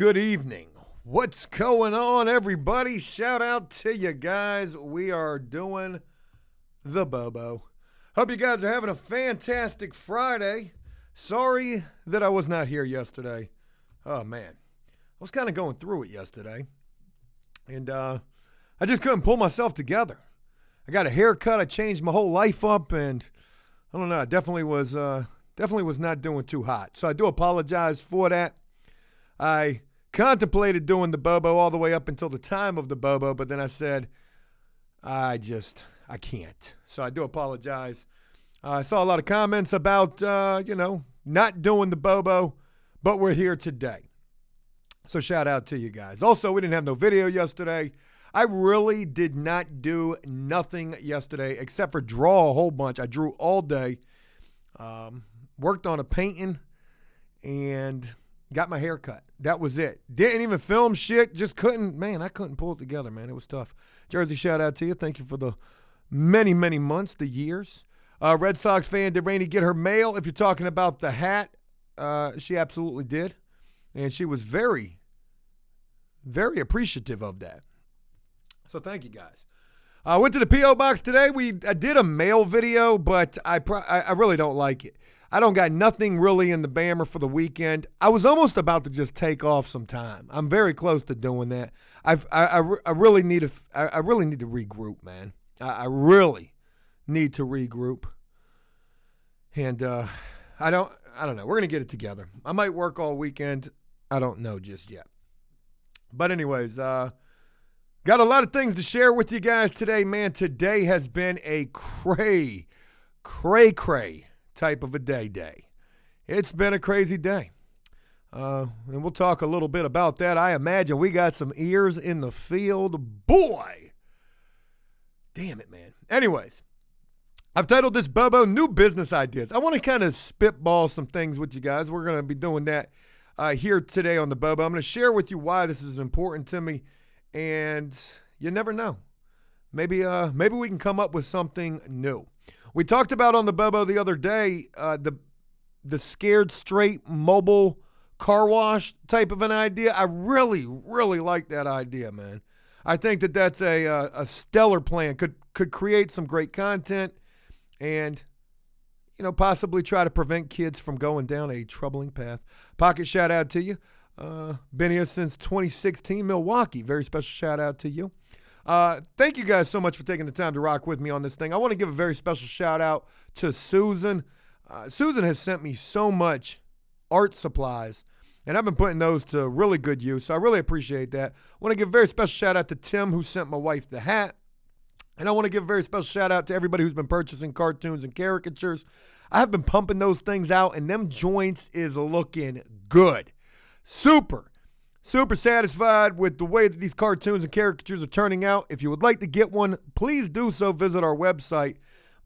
Good evening. What's going on, everybody? Shout out to you guys. We are doing the Bobo. Hope you guys are having a fantastic Friday. Sorry that I was not here yesterday. Oh, man. I was kind of going through it yesterday. And I just couldn't pull myself together. I got a haircut. I changed my whole life up. And I don't know. I definitely was not doing too hot. So I do apologize for that. I contemplated doing the Bobo all the way up until the time of the Bobo, but then I said, I can't. So I do apologize. I saw a lot of comments about, not doing the Bobo, but we're here today. So shout out to you guys. Also, we didn't have no video yesterday. I really did not do nothing yesterday except for draw a whole bunch. I drew all day, worked on a painting, and got my hair cut. That was it. Didn't even film shit. Just couldn't, man, I couldn't pull it together, man. It was tough. Jersey, shout out to you. Thank you for the many, many months, the years. Red Sox fan, did Rainey get her mail? If you're talking about the hat, she absolutely did. And she was very, very appreciative of that. So thank you, guys. I went to the P.O. Box today. I did a mail video, but I really don't like it. I don't got nothing really in the bammer for the weekend. I was almost about to just take off some time. I'm very close to doing that. I really need to regroup, man. I really need to regroup. And I don't know. We're gonna get it together. I might work all weekend. I don't know just yet. But anyways, got a lot of things to share with you guys today, man. Today has been a cray type of a day. It's been a crazy day. And we'll talk a little bit about that. I imagine we got some ears in the field. Boy! Damn it, man. Anyways, I've titled this Bobo New Business Ideas. I want to kind of spitball some things with you guys. We're going to be doing that here today on the Bobo. I'm going to share with you why this is important to me. And you never know. Maybe we can come up with something new. We talked about on the Bobo the other day the Scared Straight mobile car wash type of an idea. I really, really like that idea, man. I think that that's a stellar plan. Could create some great content and, possibly try to prevent kids from going down a troubling path. Pocket shout out to you. Been here since 2016, Milwaukee. Very special shout out to you. Thank you guys so much for taking the time to rock with me on this thing. I want to give a very special shout out to Susan. Susan has sent me so much art supplies, and I've been putting those to really good use, so I really appreciate that. I want to give a very special shout out to Tim, who sent my wife the hat, and I want to give a very special shout out to everybody who's been purchasing cartoons and caricatures. I have been pumping those things out, and them joints is looking good. Super satisfied with the way that these cartoons and caricatures are turning out. If you would like to get one, please do so. Visit our website.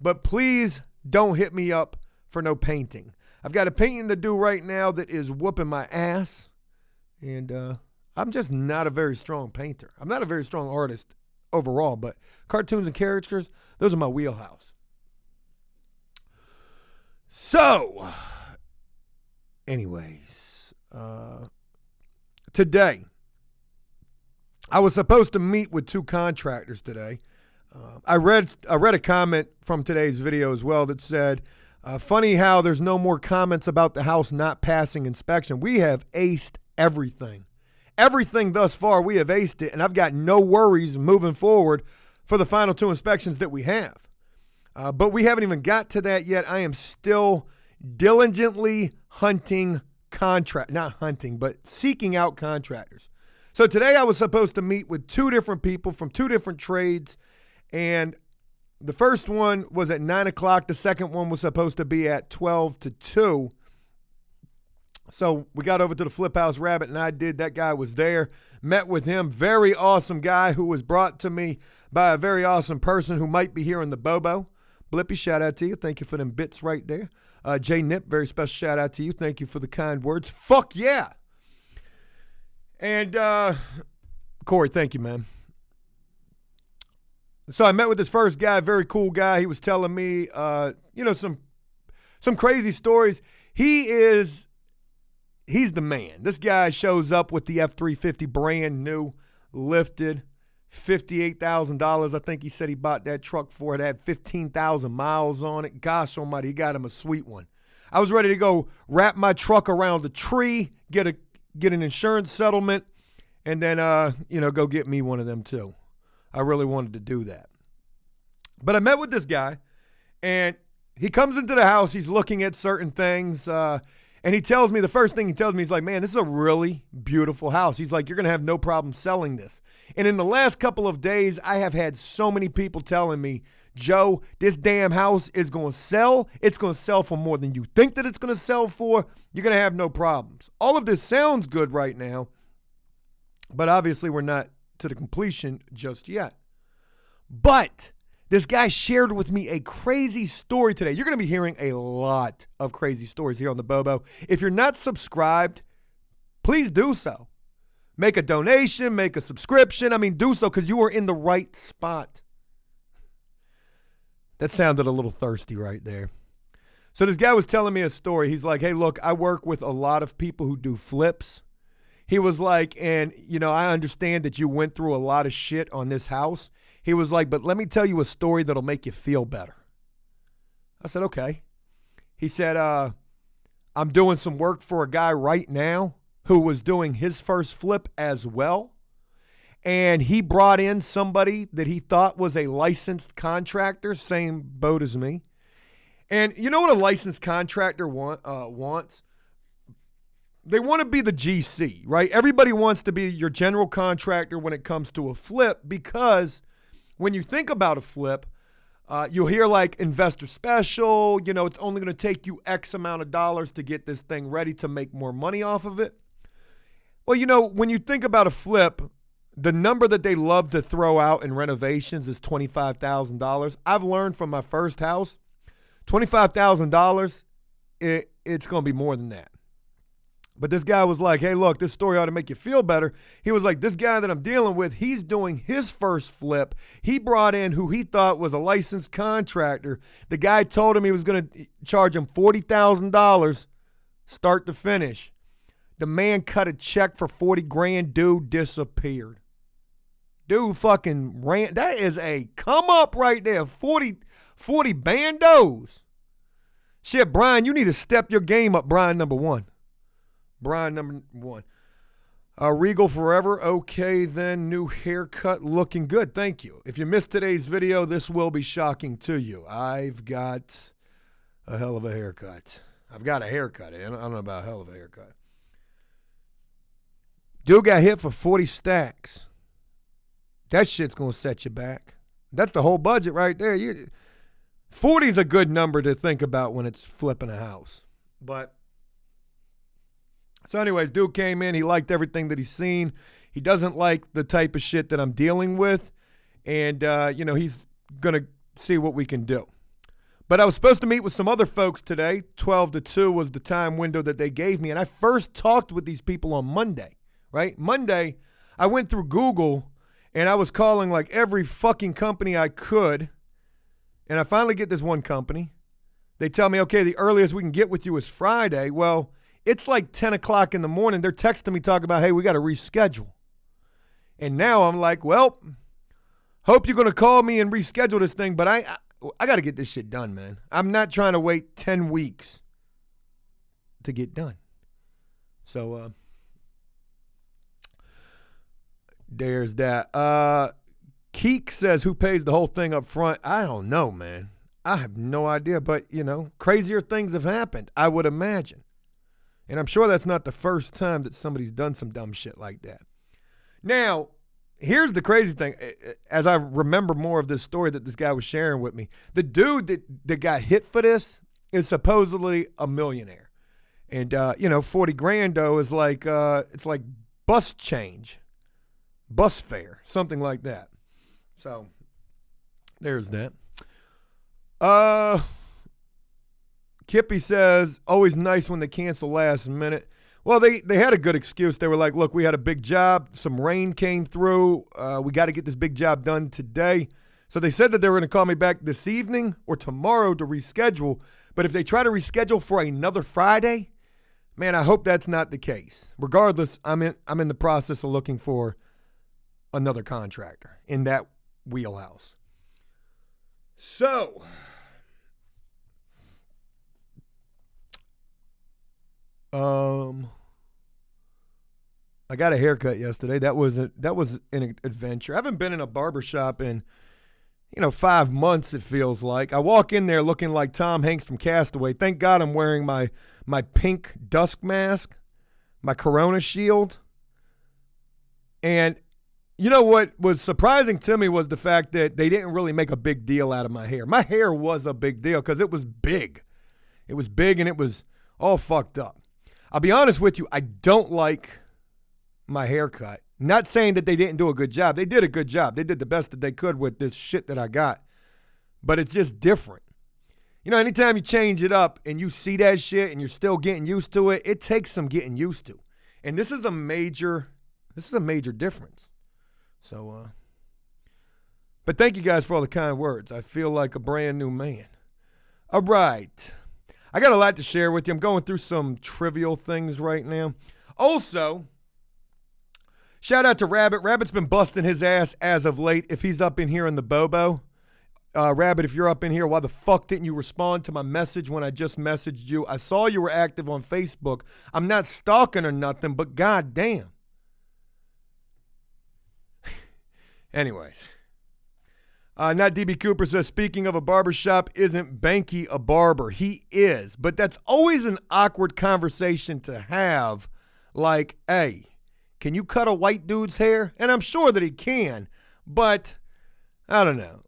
But please don't hit me up for no painting. I've got a painting to do right now that is whooping my ass. And I'm just not a very strong painter. I'm not a very strong artist overall, but cartoons and caricatures, those are my wheelhouse. So, anyways, today, I was supposed to meet with two contractors today. I read a comment from today's video as well that said, funny how there's no more comments about the house not passing inspection. We have aced everything. Everything thus far, we have aced it, and I've got no worries moving forward for the final two inspections that we have. But we haven't even got to that yet. I am still diligently hunting seeking out contractors. So today I was supposed to meet with two different people from two different trades, and the first one was at 9 o'clock. The second one was supposed to be at 12 to 2. So we got over to the Flip House Rabbit, and I did. That guy was there, met with him. Very awesome guy who was brought to me by a very awesome person who might be here in the Bobo. Blippy, shout out to you. Thank you for them bits right there. Jay Nip, very special shout out to you. Thank you for the kind words. Fuck yeah. And Corey, thank you, man. So I met with this first guy, very cool guy. He was telling me, some crazy stories. He is he's the man. This guy shows up with the F-350 brand new, lifted, $58,000. I think he said he bought that truck for it. It had 15,000 miles on it. Gosh almighty, he got him a sweet one. I was ready to go wrap my truck around the tree, get an insurance settlement, and then, go get me one of them too. I really wanted to do that. But I met with this guy, and he comes into the house. He's looking at certain things, and he tells me, the first thing he tells me, he's like, man, this is a really beautiful house. He's like, you're going to have no problem selling this. And in the last couple of days, I have had so many people telling me, Joe, this damn house is going to sell. It's going to sell for more than you think that it's going to sell for. You're going to have no problems. All of this sounds good right now, but obviously we're not to the completion just yet. But this guy shared with me a crazy story today. You're going to be hearing a lot of crazy stories here on the Bobo. If you're not subscribed, please do so. Make a donation, make a subscription. Do so because you are in the right spot. That sounded a little thirsty right there. So this guy was telling me a story. He's like, hey, look, I work with a lot of people who do flips. He was like, and, I understand that you went through a lot of shit on this house. He was like, but let me tell you a story that'll make you feel better. I said, okay. He said, I'm doing some work for a guy right now who was doing his first flip as well. And he brought in somebody that he thought was a licensed contractor, same boat as me. And you know what a licensed contractor wants? They want to be the GC, right? Everybody wants to be your general contractor when it comes to a flip, because when you think about a flip, you'll hear like investor special, it's only going to take you X amount of dollars to get this thing ready to make more money off of it. Well, when you think about a flip, the number that they love to throw out in renovations is $25,000. I've learned from my first house, $25,000, it's going to be more than that. But this guy was like, hey, look, this story ought to make you feel better. He was like, this guy that I'm dealing with, he's doing his first flip. He brought in who he thought was a licensed contractor. The guy told him he was going to charge him $40,000 start to finish. The man cut a check for $40,000. Dude disappeared. Dude fucking ran. That is a come up right there. 40 bandos. Shit, Brian, you need to step your game up, Brian number one. Regal forever. Okay, then. New haircut looking good. Thank you. If you missed today's video, this will be shocking to you. I've got a hell of a haircut. I've got a haircut. I don't know about a hell of a haircut. Dude got hit for 40 stacks. That shit's going to set you back. That's the whole budget right there. 40 is a good number to think about when it's flipping a house. So anyways, dude came in. He liked everything that he's seen. He doesn't like the type of shit that I'm dealing with. And, he's going to see what we can do. But I was supposed to meet with some other folks today. 12 to 2 was the time window that they gave me. And I first talked with these people on Monday, right? Monday, I went through Google and I was calling like every fucking company I could. And I finally get this one company. They tell me, okay, the earliest we can get with you is Friday. Well, it's like 10 o'clock in the morning. They're texting me talking about, hey, we got to reschedule. And now I'm like, well, hope you're going to call me and reschedule this thing. But I got to get this shit done, man. I'm not trying to wait 10 weeks to get done. So, there's that. Keek says, who pays the whole thing up front? I don't know, man. I have no idea. But, crazier things have happened, I would imagine. And I'm sure that's not the first time that somebody's done some dumb shit like that. Now, here's the crazy thing. As I remember more of this story that this guy was sharing with me, the dude that got hit for this is supposedly a millionaire. And, $40,000 though is like, it's like bus change, bus fare, something like that. So there's that. Kippy says, always nice when they cancel last minute. Well, they had a good excuse. They were like, look, we had a big job. Some rain came through. We got to get this big job done today. So they said that they were going to call me back this evening or tomorrow to reschedule. But if they try to reschedule for another Friday, Man, I hope that's not the case. Regardless, I'm in the process of looking for another contractor in that wheelhouse. So, I got a haircut yesterday. That was an adventure. I haven't been in a barbershop in 5 months, it feels like. I walk in there looking like Tom Hanks from Castaway. Thank God I'm wearing my pink dusk mask, my Corona shield. And you know what was surprising to me was the fact that they didn't really make a big deal out of my hair. My hair was a big deal because it was big. It was big and it was all fucked up. I'll be honest with you, I don't like my haircut. Not saying that they didn't do a good job. They did a good job. They did the best that they could with this shit that I got. But it's just different. Anytime you change it up and you see that shit and you're still getting used to it, it takes some getting used to. And this is a major difference. So, but thank you guys for all the kind words. I feel like a brand new man. All right. I got a lot to share with you. I'm going through some trivial things right now. Also, shout out to Rabbit. Rabbit's been busting his ass as of late if he's up in here in the Bobo. Rabbit, if you're up in here, why the fuck didn't you respond to my message when I just messaged you? I saw you were active on Facebook. I'm not stalking or nothing, but goddamn. Anyways. Not DB Cooper says, speaking of a barbershop, isn't Banky a barber? He is, but that's always an awkward conversation to have. Like, hey, can you cut a white dude's hair? And I'm sure that he can, but I don't know.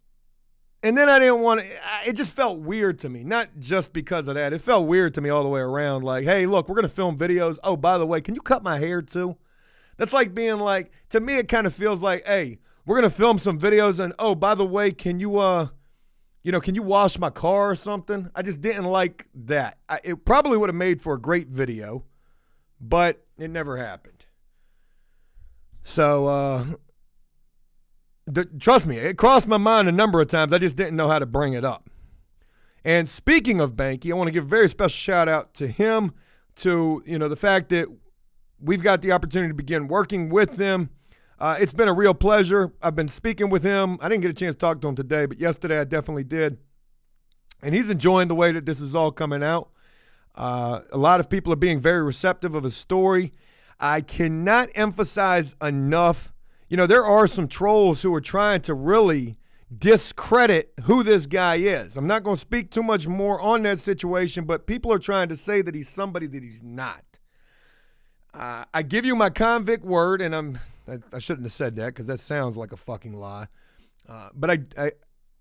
And then I didn't want to, it just felt weird to me. Not just because of that. It felt weird to me all the way around. Like, hey, look, we're going to film videos. Oh, by the way, can you cut my hair too? That's like being like, to me, it kind of feels like, hey, we're going to film some videos and, oh, by the way, can you wash my car or something? I just didn't like that. It probably would have made for a great video, but it never happened. So, trust me, it crossed my mind a number of times. I just didn't know how to bring it up. And speaking of Banky, I want to give a very special shout out to him, to, the fact that we've got the opportunity to begin working with them. It's been a real pleasure. I've been speaking with him. I didn't get a chance to talk to him today, but yesterday I definitely did. And he's enjoying the way that this is all coming out. A lot of people are being very receptive of his story. I cannot emphasize enough, there are some trolls who are trying to really discredit who this guy is. I'm not going to speak too much more on that situation, but people are trying to say that he's somebody that he's not. I give you my convict word, and I shouldn't have said that because that sounds like a fucking lie. But I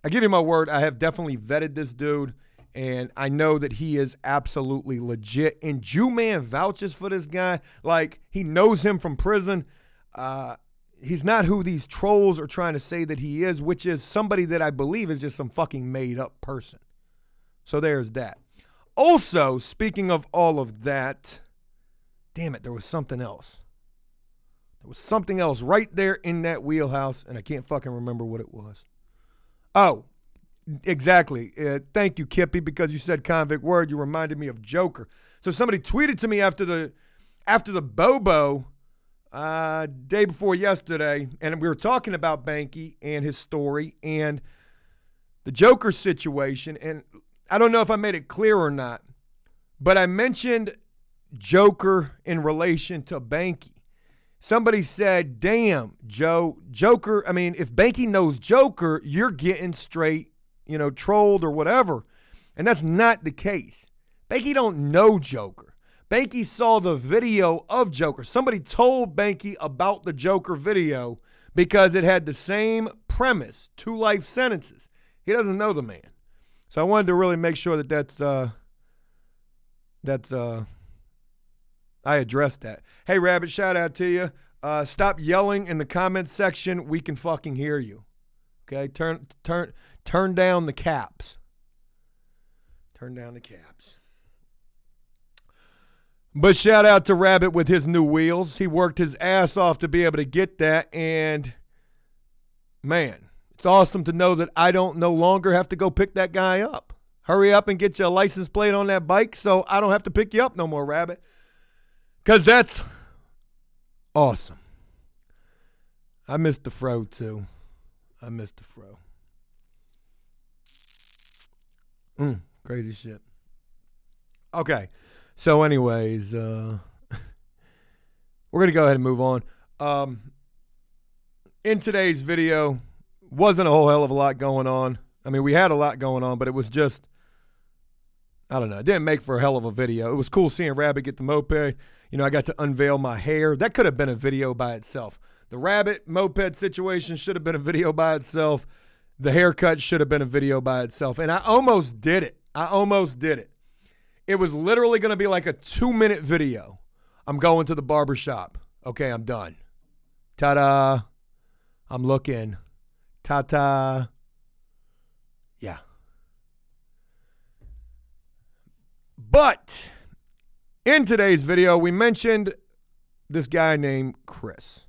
give you my word. I have definitely vetted this dude, and I know that he is absolutely legit. And Jew-Man vouches for this guy. Like, he knows him from prison. He's not who these trolls are trying to say that he is, which is somebody that I believe is just some fucking made-up person. So there's that. Also, speaking of all of that, damn it, there was something else. There was something else right there in that wheelhouse, and I can't fucking remember what it was. Oh, exactly. Thank you, Kippy, because you said convict word. You reminded me of Joker. So somebody tweeted to me after the Bobo day before yesterday, and we were talking about Banky and his story and the Joker situation, and I don't know if I made it clear or not, but I mentioned Joker in relation to Banky. Somebody said, damn, Joker, I mean, if Banky knows Joker, you're getting straight, trolled or whatever. And that's not the case. Banky don't know Joker. Banky saw the video of Joker. Somebody told Banky about the Joker video because it had the same premise, 2 life sentences. He doesn't know the man. So I wanted to really make sure that I addressed that. Hey, Rabbit, shout out to you. Stop yelling in the comments section. We can fucking hear you. Okay, turn down the caps. Turn down the caps. But shout out to Rabbit with his new wheels. He worked his ass off to be able to get that, and man, it's awesome to know that I don't no longer have to go pick that guy up. Hurry up and get your license plate on that bike so I don't have to pick you up no more, Rabbit. Because that's awesome. I missed the fro, too. I missed the fro. Crazy shit. Okay. So anyways, we're going to go ahead and move on. In today's video, wasn't a whole hell of a lot going on. I mean, we had a lot going on, but it was just, I don't know. It didn't make for a hell of a video. It was cool seeing Rabbit get the moped. You know, I got to unveil my hair. That could have been a video by itself. The Rabbit moped situation should have been a video by itself. The haircut should have been a video by itself. And I almost did it. It was literally going to be like a 2-minute video. I'm going to the barbershop. Okay, I'm done. Ta-da. I'm looking. Ta-ta. Yeah. But in today's video, we mentioned this guy named Chris.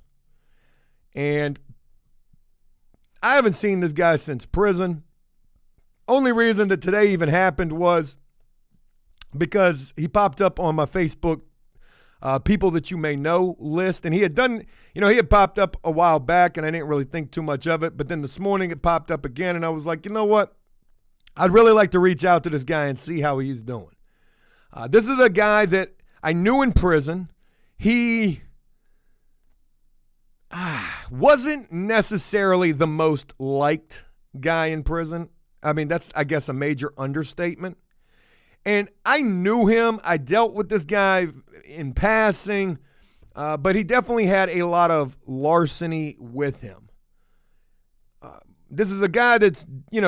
And I haven't seen this guy since prison. Only reason that today even happened was because he popped up on my Facebook people that you may know list. And he had done, he had popped up a while back and I didn't really think too much of it. But then this morning it popped up again and I was like, you know what? I'd really like to reach out to this guy and see how he's doing. This is a guy that I knew in prison. He wasn't necessarily the most liked guy in prison. I mean, that's, I guess, a major understatement. And I knew him. I dealt with this guy in passing, but he definitely had a lot of larceny with him. This is a guy that's,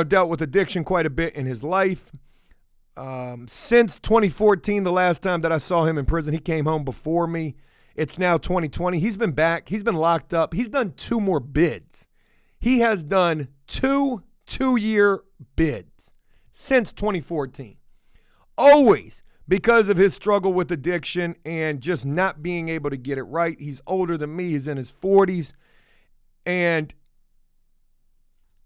dealt with addiction quite a bit in his life. Since 2014, the last time that I saw him in prison, he came home before me. It's now 2020. He's been back. He's been locked up. He's done 2 more bids. He has done 2 2-year bids since 2014. Always because of his struggle with addiction and just not being able to get it right. He's older than me. He's in his 40s. And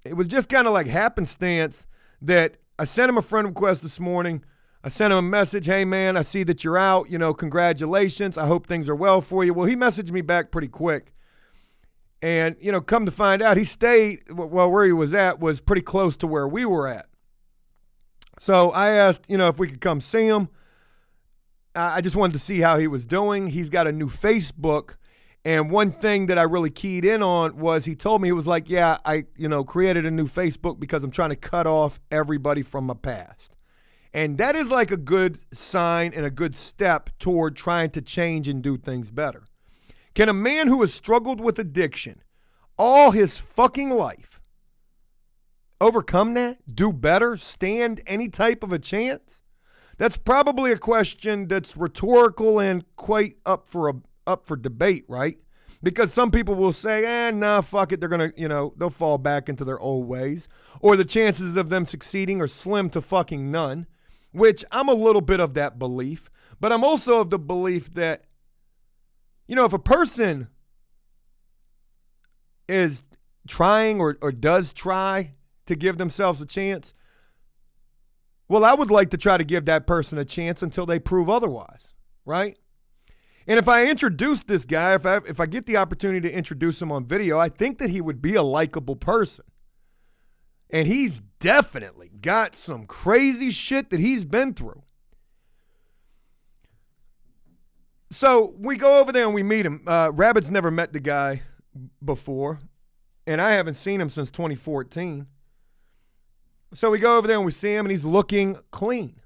it was just kind of like happenstance that I sent him a friend request this morning. I sent him a message, hey, man, I see that you're out. Congratulations. I hope things are well for you. Well, he messaged me back pretty quick. And, come to find out, he stayed, where he was at was pretty close to where we were at. So I asked, if we could come see him. I just wanted to see how he was doing. He's got a new Facebook. And one thing that I really keyed in on was he told me, he was like, yeah, I, created a new Facebook because I'm trying to cut off everybody from my past. And that is like a good sign and a good step toward trying to change and do things better. Can a man who has struggled with addiction all his fucking life overcome that, do better, stand any type of a chance? That's probably a question that's rhetorical and quite up for debate, right? Because some people will say, nah, fuck it. They're going to, they'll fall back into their old ways. Or the chances of them succeeding are slim to fucking none, which I'm a little bit of that belief. But I'm also of the belief that, if a person is trying or does try to give themselves a chance, well, I would like to try to give that person a chance until they prove otherwise, right? And if I introduce this guy, if I get the opportunity to introduce him on video, I think that he would be a likable person. And he's definitely got some crazy shit that he's been through. So we go over there and we meet him. Rabbit's never met the guy before, and I haven't seen him since 2014. So we go over there and we see him, and he's looking clean.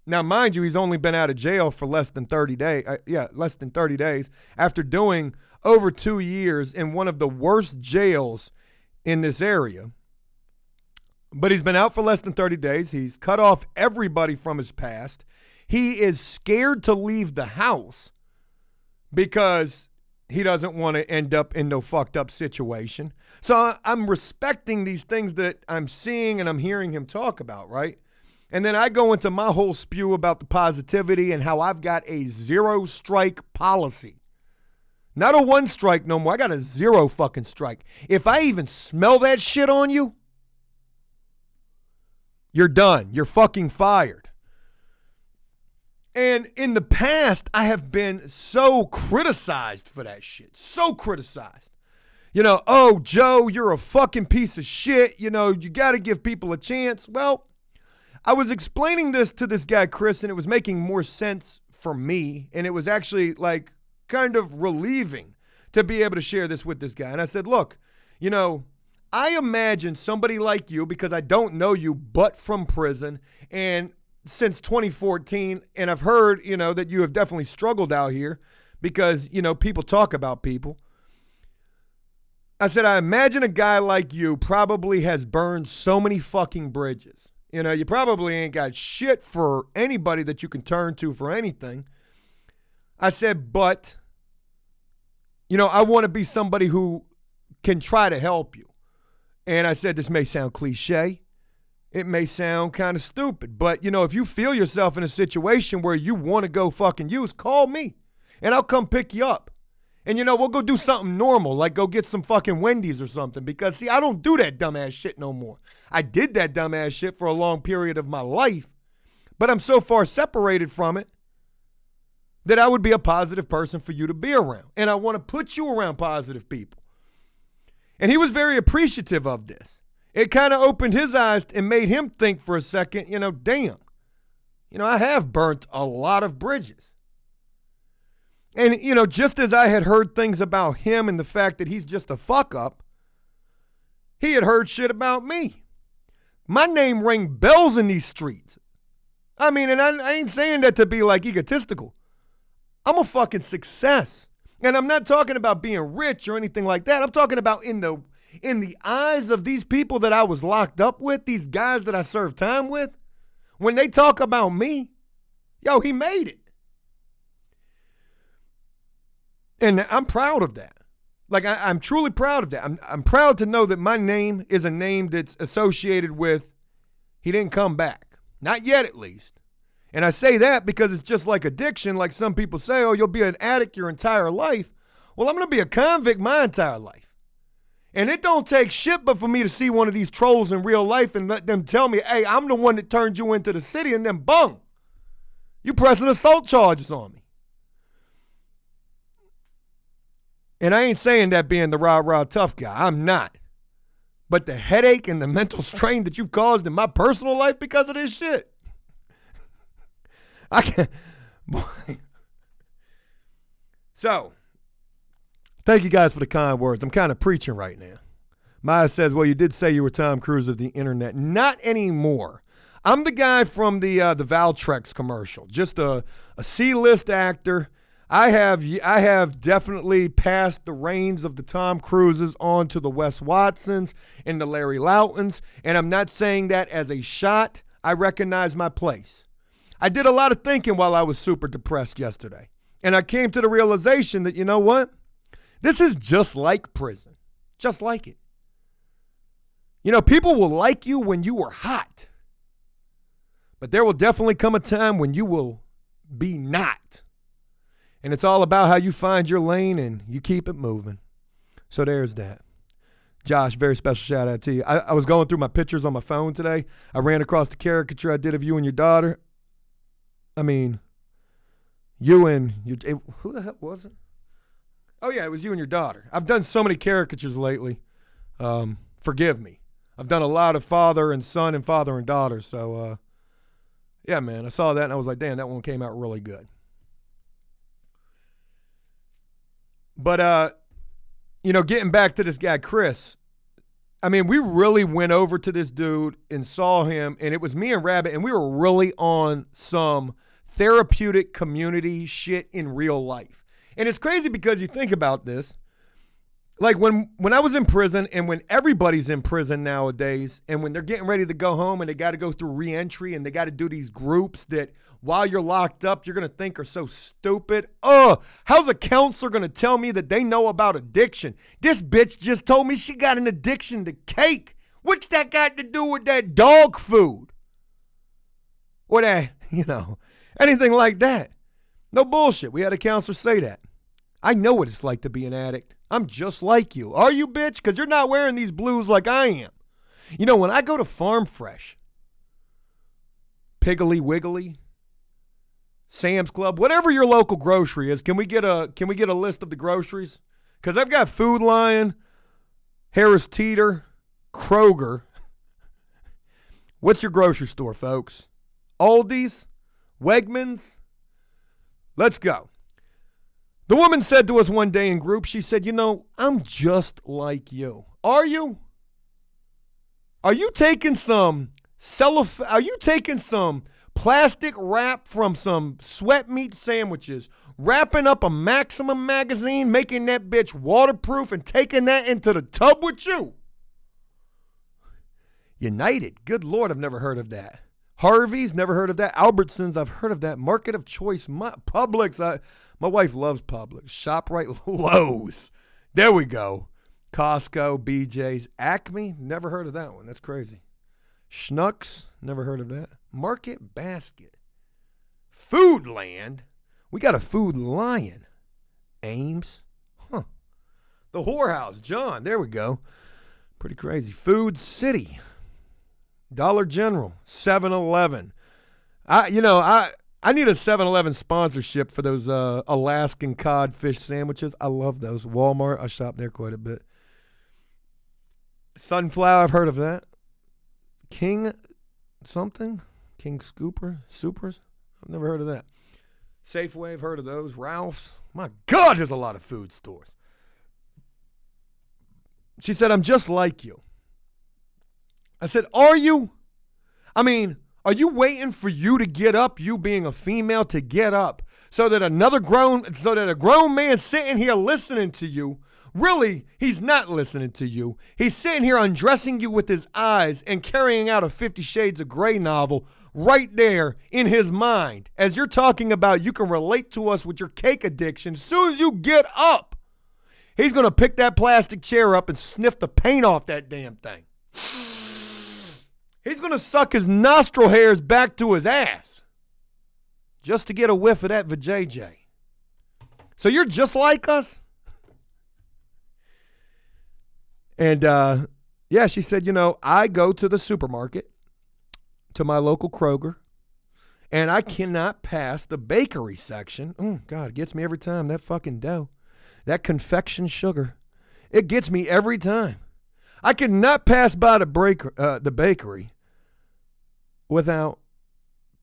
Now, mind you, he's only been out of jail for less than 30 days. Less than 30 days after doing over 2 years in one of the worst jails in this area. But he's been out for less than 30 days. He's cut off everybody from his past. He is scared to leave the house because he doesn't want to end up in no fucked up situation. So I'm respecting these things that I'm seeing and I'm hearing him talk about, right? And then I go into my whole spew about the positivity and how I've got a 0 strike policy. Not a 1 strike no more. I got a 0 fucking strike. If I even smell that shit on you, you're done. You're fucking fired. And in the past, I have been so criticized for that shit. So criticized. You know, oh, Joe, you're a fucking piece of shit. You know, you got to give people a chance. Well, I was explaining this to this guy, Chris, and it was making more sense for me. And it was actually like kind of relieving to be able to share this with this guy. And I said, look, you know, I imagine somebody like you, because I don't know you but from prison and since 2014, and I've heard, you know, that you have definitely struggled out here because, you know, people talk about people. I said, I imagine a guy like you probably has burned so many fucking bridges. You know, you probably ain't got shit for anybody that you can turn to for anything. I said, but, you know, I want to be somebody who can try to help you. And I said, this may sound cliche. It may sound kind of stupid, but, you know, if you feel yourself in a situation where you want to go fucking use, call me and I'll come pick you up. And, you know, we'll go do something normal, like go get some fucking Wendy's or something, because, see, I don't do that dumbass shit no more. I did that dumbass shit for a long period of my life, but I'm so far separated from it that I would be a positive person for you to be around. And I want to put you around positive people. And he was very appreciative of this. It kind of opened his eyes and made him think for a second, you know, damn, you know, I have burnt a lot of bridges. And, you know, just as I had heard things about him and the fact that he's just a fuck up, he had heard shit about me. My name rang bells in these streets. I mean, and I ain't saying that to be like egotistical. I'm a fucking success. And I'm not talking about being rich or anything like that. I'm talking about in the eyes of these people that I was locked up with, these guys that I served time with, when they talk about me, yo, he made it. And I'm proud of that. Like, I'm truly proud of that. I'm proud to know that my name is a name that's associated with he didn't come back. Not yet, at least. And I say that because it's just like addiction. Like some people say, oh, you'll be an addict your entire life. Well, I'm going to be a convict my entire life. And it don't take shit but for me to see one of these trolls in real life and let them tell me, hey, I'm the one that turned you into the city, and then boom, you pressing assault charges on me. And I ain't saying that being the rah-rah tough guy. I'm not. But the headache and the mental strain that you've caused in my personal life because of this shit, I can't. Boy. So, thank you guys for the kind words. I'm kind of preaching right now. Maya says, well, you did say you were Tom Cruise of the internet. Not anymore. I'm the guy from the Valtrex commercial. Just a C-list actor. I have definitely passed the reins of the Tom Cruises on to the Wes Watsons and the Larry Loughtons, and I'm not saying that as a shot. I recognize my place. I did a lot of thinking while I was super depressed yesterday, and I came to the realization that, you know what? This is just like prison. Just like it. You know, people will like you when you are hot, but there will definitely come a time when you will be not. And it's all about how you find your lane and you keep it moving. So there's that. Josh, very special shout out to you. I was going through my pictures on my phone today. I ran across the caricature I did of you and your daughter. I mean, you and your, who the hell was it? Oh yeah, it was you and your daughter. I've done so many caricatures lately. Forgive me. I've done a lot of father and son and father and daughter. So yeah, man, I saw that and I was like, damn, that one came out really good. But, you know, getting back to this guy, Chris, I mean, we really went over to this dude and saw him, and it was me and Rabbit, and we were really on some therapeutic community shit in real life. And it's crazy because you think about this. Like when I was in prison, and when everybody's in prison nowadays, and when they're getting ready to go home and they got to go through reentry and they got to do these groups that while you're locked up, you're going to think are so stupid. How's a counselor going to tell me that they know about addiction? This bitch just told me she got an addiction to cake. What's that got to do with that dog food? Or that, you know, anything like that. No bullshit. We had a counselor say that. I know what it's like to be an addict. I'm just like you. Are you, bitch? Because you're not wearing these blues like I am. You know, when I go to Farm Fresh, Piggly Wiggly, Sam's Club, whatever your local grocery is. Can we get a list of the groceries? Because I've got Food Lion, Harris Teeter, Kroger. What's your grocery store, folks? Aldi's, Wegmans. Let's go. The woman said to us one day in group, she said, I'm just like you. Are you? Are you taking some plastic wrap from some sweat meat sandwiches, wrapping up a Maximum magazine, making that bitch waterproof and taking that into the tub with you? United. Good Lord, I've never heard of that. Harvey's, never heard of that. Albertsons, I've heard of that. Market of Choice, Publix. My wife loves Publix. ShopRite, Lowe's. There we go. Costco, BJ's, Acme, never heard of that one. That's crazy. Schnucks, never heard of that. Market Basket. Foodland. We got a Food Lion. Ames. The Whorehouse, John. There we go. Pretty crazy. Food City. Dollar General. 7-Eleven. I need a 7-Eleven sponsorship for those Alaskan codfish sandwiches. I love those. Walmart, I shop there quite a bit. Sunflower, I've heard of that. King something? King Supers? I've never heard of that. Safeway, I've heard of those. Ralph's. My God, there's a lot of food stores. She said, I'm just like you. I said, are you? Are you waiting for you to get up, you being a female, to get up so that a grown man sitting here listening to you, really, he's not listening to you. He's sitting here undressing you with his eyes and carrying out a 50 Shades of Grey novel right there in his mind. As you're talking about, you can relate to us with your cake addiction. As soon as you get up, he's going to pick that plastic chair up and sniff the paint off that damn thing. He's going to suck his nostril hairs back to his ass just to get a whiff of that vajayjay. So you're just like us? And, she said, I go to the supermarket, to my local Kroger, and I cannot pass the bakery section. Oh, God, it gets me every time, that fucking dough. That confection sugar. It gets me every time. I cannot pass by the bakery without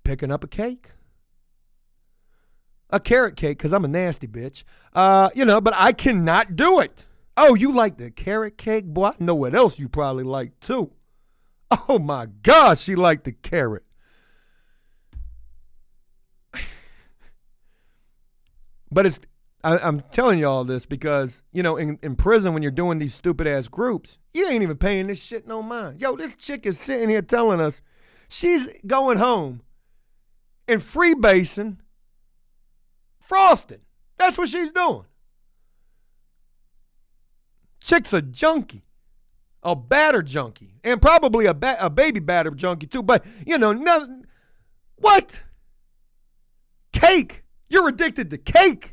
picking up a cake. A carrot cake, because I'm a nasty bitch. But I cannot do it. Oh, you like the carrot cake? Boy, I know what else you probably like, too. Oh, my God, she liked the carrot. But I'm telling you all this because, in prison when you're doing these stupid-ass groups, you ain't even paying this shit no mind. Yo, this chick is sitting here telling us she's going home and freebasing frosting. That's what she's doing. Chick's a junkie, a batter junkie, and probably a baby batter junkie too. But, nothing. What? Cake. You're addicted to cake.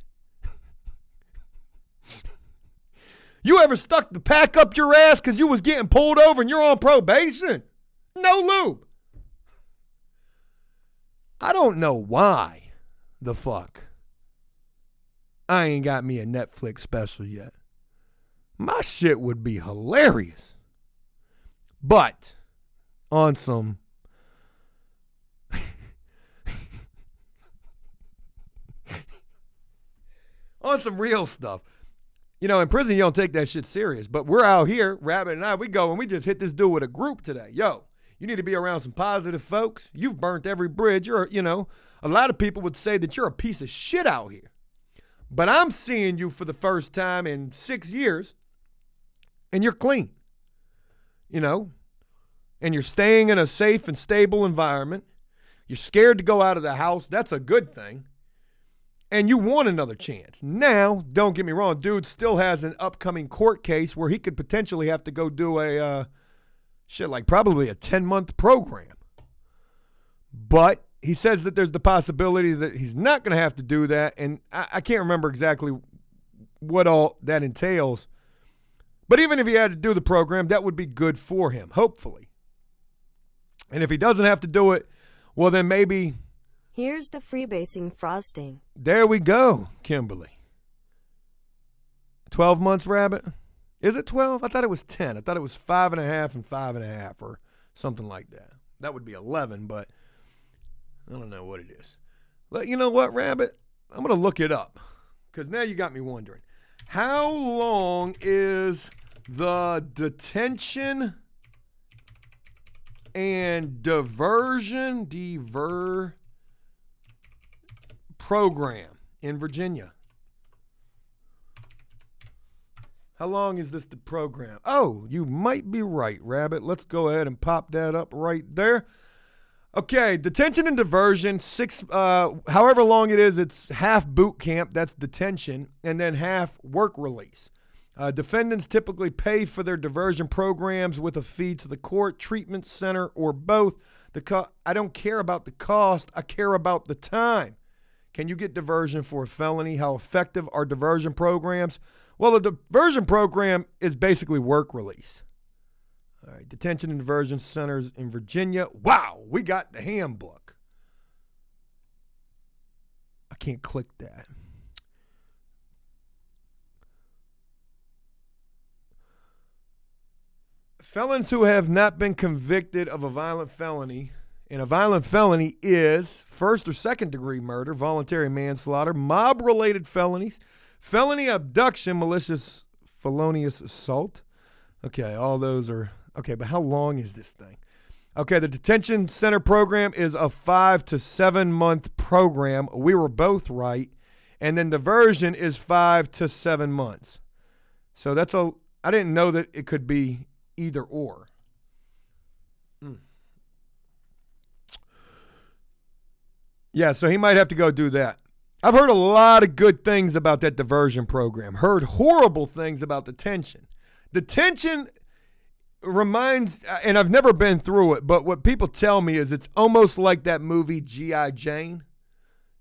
You ever stuck the pack up your ass because you was getting pulled over and you're on probation? No lube. I don't know why the fuck I ain't got me a Netflix special yet. My shit would be hilarious. But on some real stuff. In prison, you don't take that shit serious. But we're out here, Rabbit and I, we go and we just hit this dude with a group today. Yo, you need to be around some positive folks. You've burnt every bridge. A lot of people would say that you're a piece of shit out here. But I'm seeing you for the first time in 6 years, and you're clean. And you're staying in a safe and stable environment. You're scared to go out of the house. That's a good thing. And you want another chance. Now, don't get me wrong, dude still has an upcoming court case where he could potentially have to go do probably a 10-month program. But he says that there's the possibility that he's not going to have to do that. And I can't remember exactly what all that entails. But even if he had to do the program, that would be good for him, hopefully. And if he doesn't have to do it, well, then maybe Here's the freebasing frosting. There we go, Kimberly. 12 months, Rabbit? Is it 12? I thought it was 10. I thought it was 5.5 and 5.5 or something like that. That would be 11, but I don't know what it is. You know what, Rabbit? I'm going to look it up because now you got me wondering. How long is the detention and diversion program in Virginia? How long is this the program? Oh, you might be right, Rabbit. Let's go ahead and pop that up right there. Okay, detention and diversion, however long it is, it's half boot camp, that's detention, and then half work release. Defendants typically pay for their diversion programs with a fee to the court, treatment center, or both. I don't care about the cost, I care about the time. Can you get diversion for a felony? How effective are diversion programs? Well, the diversion program is basically work release. All right, detention and diversion centers in Virginia. Wow, we got the handbook. I can't click that. Felons who have not been convicted of a violent felony, and a violent felony is first or second degree murder, voluntary manslaughter, mob-related felonies, felony abduction, malicious felonious assault. Okay, all those are, okay, but how long is this thing? Okay, the detention center program is a 5 to 7 month program. We were both right. And then diversion is 5 to 7 months. So I didn't know that it could be either or. Yeah, so he might have to go do that. I've heard a lot of good things about that diversion program. Heard horrible things about detention. Detention reminds, and I've never been through it, but what people tell me is it's almost like that movie G.I. Jane.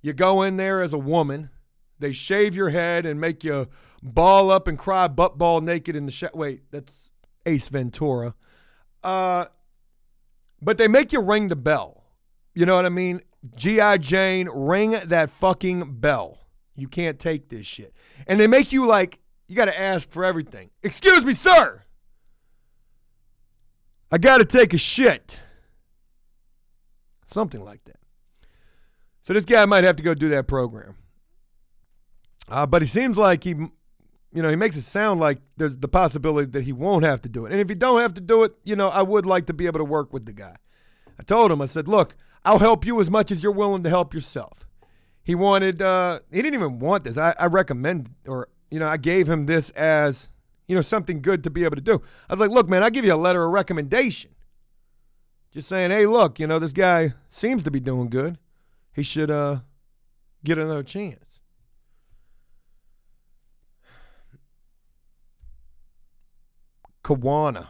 You go in there as a woman. They shave your head and make you ball up and cry butt ball naked in the wait, that's Ace Ventura. But they make you ring the bell. You know what I mean? G.I. Jane, ring that fucking bell. You can't take this shit. And they make you you got to ask for everything. Excuse me, sir. I got to take a shit. Something like that. So this guy might have to go do that program. But he seems like he makes it sound like there's the possibility that he won't have to do it. And if he don't have to do it, I would like to be able to work with the guy. I told him, I said, look, I'll help you as much as you're willing to help yourself. He wanted, he didn't even want this. I recommend, I gave him this as, something good to be able to do. I was like, look, man, I'll give you a letter of recommendation. Just saying, hey, look, this guy seems to be doing good. He should get another chance. Kawana.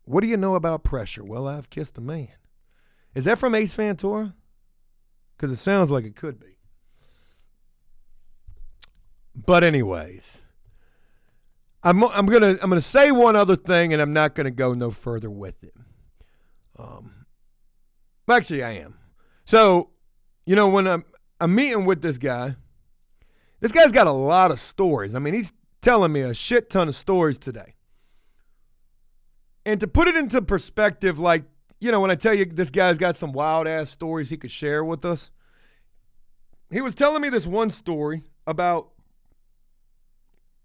What do you know about pressure? Well, I've kissed a man. Is that from Ace Ventura? Because it sounds like it could be. But anyways, I'm gonna say one other thing, and I'm not gonna go no further with it. Actually, I am. So, when I'm meeting with this guy's got a lot of stories. I mean, he's telling me a shit ton of stories today. And to put it into perspective, when I tell you this guy's got some wild-ass stories he could share with us, he was telling me this one story about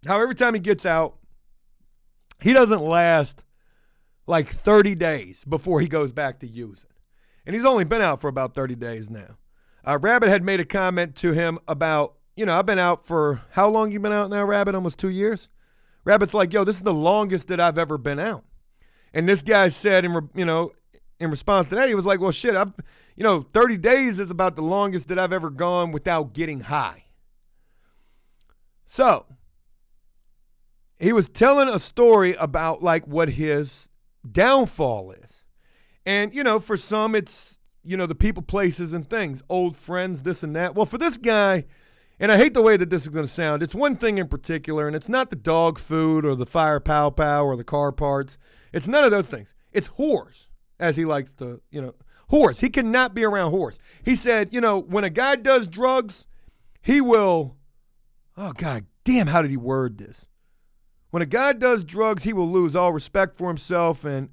how every time he gets out, he doesn't last 30 days before he goes back to using. And he's only been out for about 30 days now. Rabbit had made a comment to him about, I've been out for, how long you been out now, Rabbit? Almost 2 years? Rabbit's like, yo, this is the longest that I've ever been out. And this guy said, in response to that, he was like, well, shit, 30 days is about the longest that I've ever gone without getting high. So, he was telling a story about what his downfall is. And, for some it's, the people, places, and things, old friends, this and that. Well, for this guy, and I hate the way that this is going to sound, it's one thing in particular, and it's not the dog food or the fire pow or the car parts. It's none of those things. It's whores, as he likes to, whores. He cannot be around whores. He said, when a guy does drugs, he will, oh God damn, how did he word this? When a guy does drugs, he will lose all respect for himself and,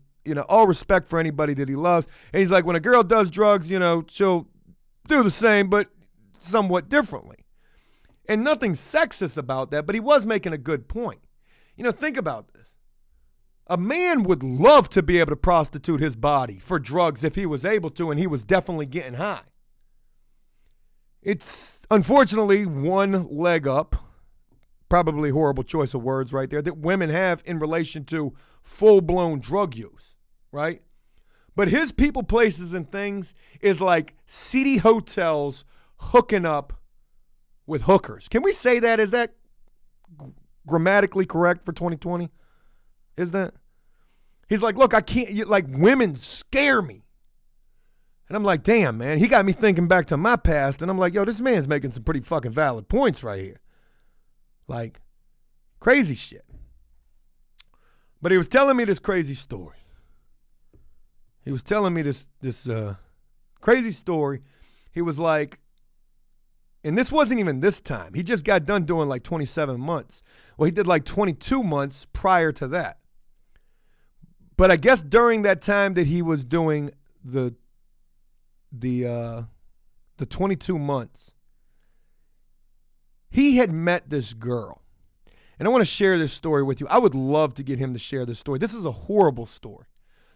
all respect for anybody that he loves. And he's like, when a girl does drugs, she'll do the same, but somewhat differently. And nothing sexist about that, but he was making a good point. Think about this. A man would love to be able to prostitute his body for drugs if he was able to, and he was definitely getting high. It's unfortunately one leg up, probably horrible choice of words right there, that women have in relation to full-blown drug use, right? But his people, places, and things is like seedy hotels hooking up with hookers. Can we say that? Is that grammatically correct for 2020? Is that? He's like, look, I can't, women scare me. And I'm like, damn, man. He got me thinking back to my past. And I'm like, yo, this man's making some pretty fucking valid points right here. Like, crazy shit. But he was telling me this crazy story. He was telling me this crazy story. He was like, and this wasn't even this time. He just got done doing like 27 months. Well, he did like 22 months prior to that. But I guess during that time that he was doing the 22 months, he had met this girl. And I want to share this story with you. I would love to get him to share this story. This is a horrible story.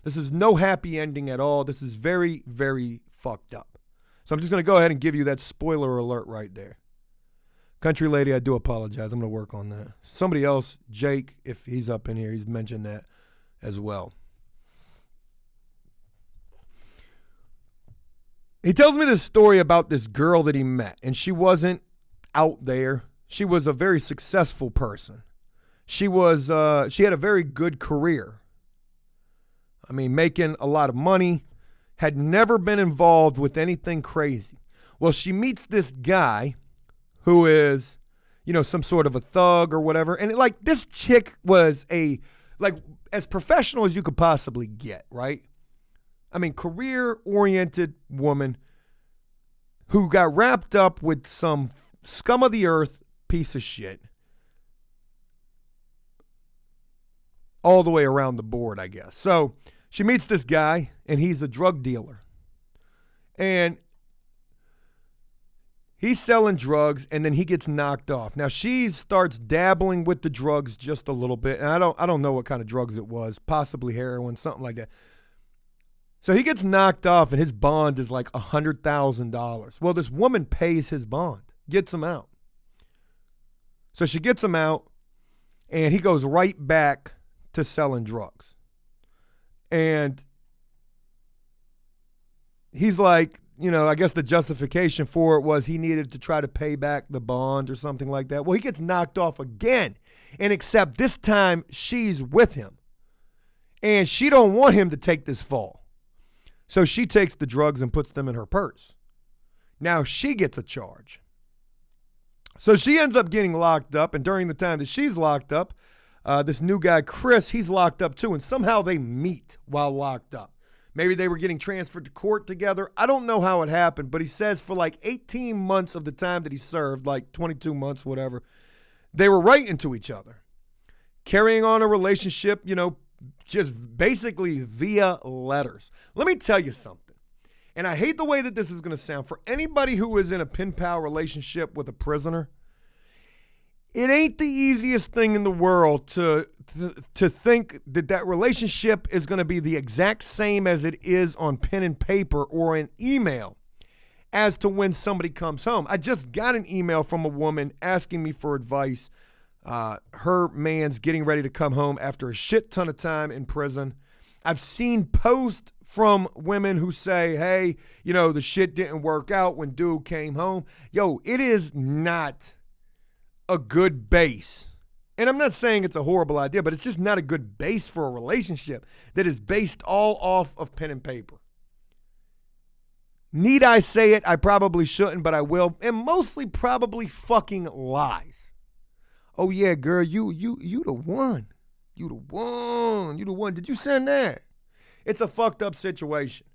This is no happy ending at all. This is very, very fucked up. So I'm just going to go ahead and give you that spoiler alert right there. Country lady, I do apologize. I'm going to work on that. Somebody else, Jake, if he's up in here, he's mentioned that as well. He tells me this story about this girl that he met, and she wasn't out there. She was a very successful person. She had a very good career. I mean, making a lot of money, had never been involved with anything crazy. Well, she meets this guy who is, some sort of a thug or whatever. And this chick was as professional as you could possibly get, right? I mean, career-oriented woman who got wrapped up with some scum of the earth piece of shit all the way around the board, I guess. So she meets this guy, and he's a drug dealer. And he's selling drugs, and then he gets knocked off. Now, she starts dabbling with the drugs just a little bit, and I don't know what kind of drugs it was, possibly heroin, something like that. So he gets knocked off, and his bond is like $100,000. Well, this woman pays his bond, gets him out. So she gets him out, and he goes right back to selling drugs. And he's like, I guess the justification for it was he needed to try to pay back the bond or something like that. Well, he gets knocked off again, and except this time she's with him. And she don't want him to take this fall. So she takes the drugs and puts them in her purse. Now she gets a charge. So she ends up getting locked up, and during the time that she's locked up, this new guy, Chris, he's locked up too, and somehow they meet while locked up. Maybe they were getting transferred to court together. I don't know how it happened, but he says for like 18 months of the time that he served, like 22 months, whatever, they were right into each other, carrying on a relationship, just basically via letters. Let me tell you something, and I hate the way that this is going to sound. For anybody who is in a pen pal relationship with a prisoner, it ain't the easiest thing in the world to think that relationship is going to be the exact same as it is on pen and paper or an email as to when somebody comes home. I just got an email from a woman asking me for advice. Her man's getting ready to come home after a shit ton of time in prison. I've seen posts from women who say, hey, the shit didn't work out when dude came home. Yo, it is not a good base. And I'm not saying it's a horrible idea, but it's just not a good base for a relationship that is based all off of pen and paper. Need I say it? I probably shouldn't, but I will. And mostly probably fucking lies. Oh yeah, girl, you the one. You the one. You the one. Did you send that? It's a fucked up situation.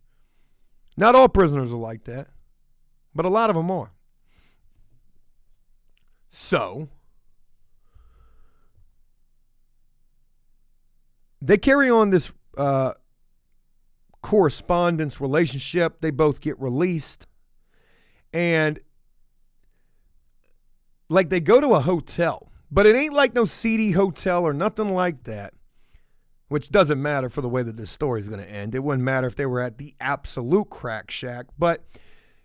Not all prisoners are like that, but a lot of them are. So, they carry on this correspondence relationship. They both get released. And, like, they go to a hotel. But it ain't like no seedy hotel or nothing like that, which doesn't matter for the way that this story is going to end. It wouldn't matter if they were at the absolute crack shack. But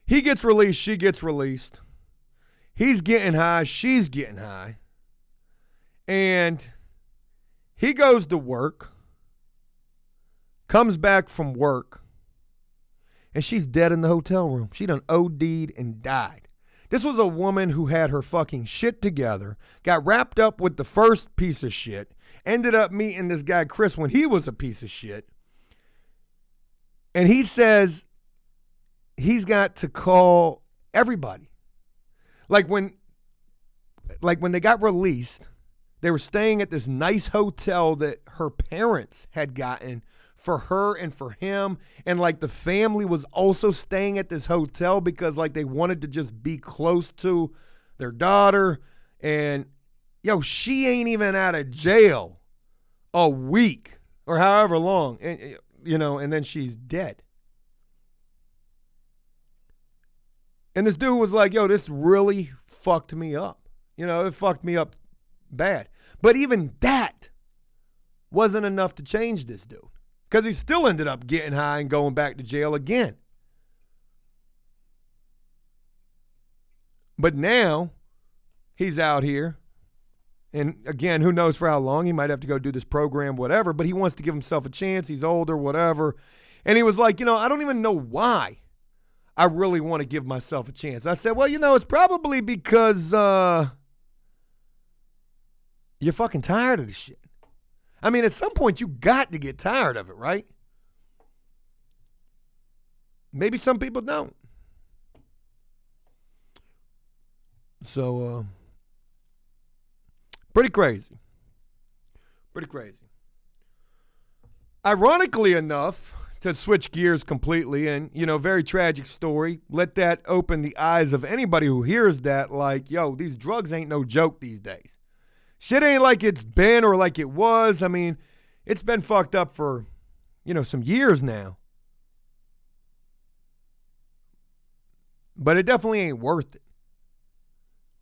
he gets released. She gets released. He's getting high. She's getting high. And he goes to work, comes back from work, and she's dead in the hotel room. She done OD'd and died. This was a woman who had her fucking shit together, got wrapped up with the first piece of shit, ended up meeting this guy Chris when he was a piece of shit. And he says he's got to call everybody. Like when they got released, they were staying at this nice hotel that her parents had gotten for her and for him. And like the family was also staying at this hotel because like they wanted to just be close to their daughter. And yo, she ain't even out of jail a week or however long, and and then she's dead. And this dude was like, yo, this really fucked me up. It fucked me up bad. But even that wasn't enough to change this dude, because he still ended up getting high and going back to jail again. But now he's out here. And again, who knows for how long. He might have to go do this program, whatever. But he wants to give himself a chance. He's older, whatever. And he was like, I don't even know why I really want to give myself a chance. I said, well, it's probably because you're fucking tired of this shit. I mean, at some point, you got to get tired of it, right? Maybe some people don't. So, pretty crazy. Pretty crazy. Ironically enough, to switch gears completely, and, very tragic story. Let that open the eyes of anybody who hears that, like, yo, these drugs ain't no joke these days. Shit ain't like it's been or like it was. I mean, it's been fucked up for, some years now. But it definitely ain't worth it.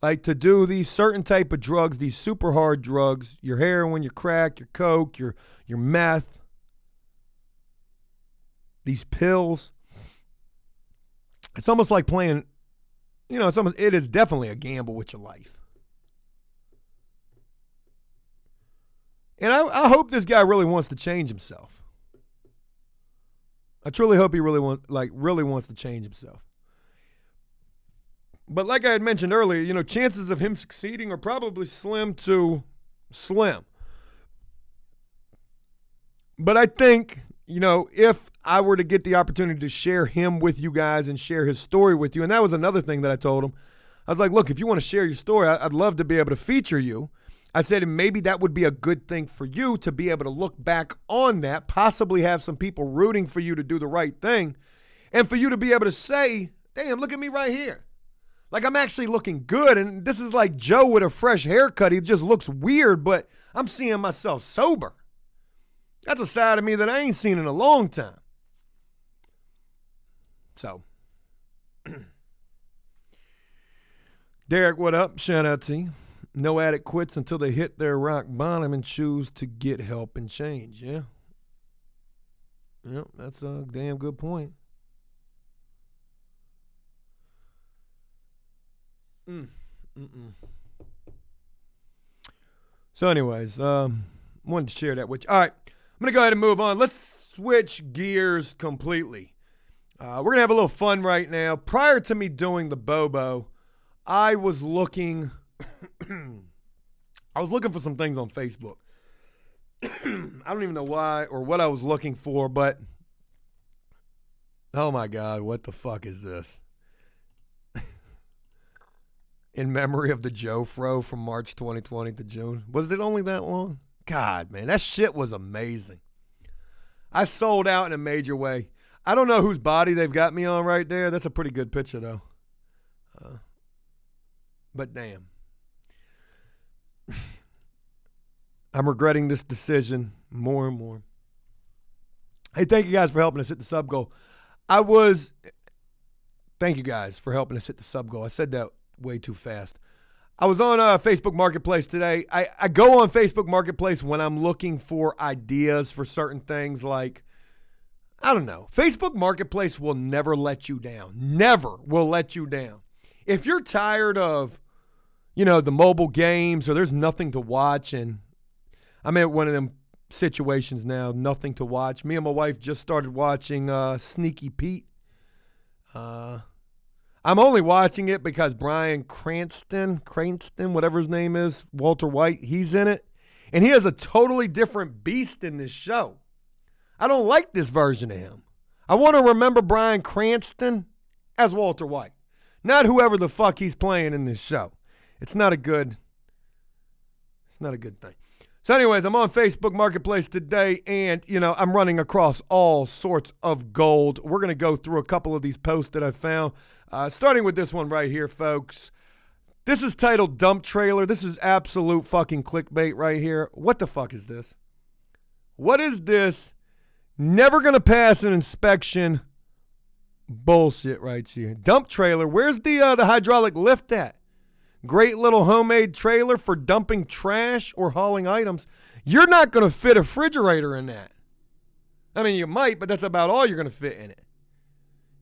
Like, to do these certain type of drugs, these super hard drugs, your heroin, your crack, your coke, your meth, these pills, it's almost like playing, it is definitely a gamble with your life. And I hope this guy really wants to change himself. I truly hope he really wants to change himself. But like I had mentioned earlier, chances of him succeeding are probably slim to slim. But I think, if I were to get the opportunity to share him with you guys and share his story with you, and that was another thing that I told him. I was like, look, if you want to share your story, I'd love to be able to feature you. I said, and maybe that would be a good thing for you to be able to look back on that, possibly have some people rooting for you to do the right thing, and for you to be able to say, damn, look at me right here. Like, I'm actually looking good, and this is like Joe with a fresh haircut. He just looks weird, but I'm seeing myself sober. That's a side of me that I ain't seen in a long time. So, Derek, what up? Shout out to you. No addict quits until they hit their rock bottom and choose to get help and change. Yeah. Yep, that's a damn good point. So anyways, wanted to share that with you. All right, I'm going to go ahead and move on. Let's switch gears completely. We're going to have a little fun right now. Prior to me doing the Bobo, I was looking for some things on Facebook. I don't even know why or what I was looking for, but oh my God, what the fuck is this? In memory of the Joe Fro from March 2020 to June. Was it only that long? God, man, that shit was amazing. I sold out in a major way. I don't know whose body they've got me on right there. That's a pretty good picture, though. But damn. I'm regretting this decision more and more. Hey, thank you guys for helping us hit the sub goal. Thank you guys for helping us hit the sub goal. I said that way too fast. I was on Facebook Marketplace today. I go on Facebook Marketplace when I'm looking for ideas for certain things like, I don't know. Facebook Marketplace will never let you down. Never will let you down. If you're tired of, the mobile games or there's nothing to watch, and I'm at one of them situations now, nothing to watch. Me and my wife just started watching Sneaky Pete. I'm only watching it because Bryan Cranston, whatever his name is, Walter White, he's in it. And he has a totally different beast in this show. I don't like this version of him. I want to remember Bryan Cranston as Walter White, not whoever the fuck he's playing in this show. It's not a good thing. So anyways, I'm on Facebook Marketplace today, and, I'm running across all sorts of gold. We're going to go through a couple of these posts that I found, starting with this one right here, folks. This is titled Dump Trailer. This is absolute fucking clickbait right here. What the fuck is this? What is this? Never going to pass an inspection bullshit right here. Dump trailer. Where's the hydraulic lift at? Great little homemade trailer for dumping trash or hauling items. You're not going to fit a refrigerator in that. I mean, you might, but that's about all you're going to fit in it.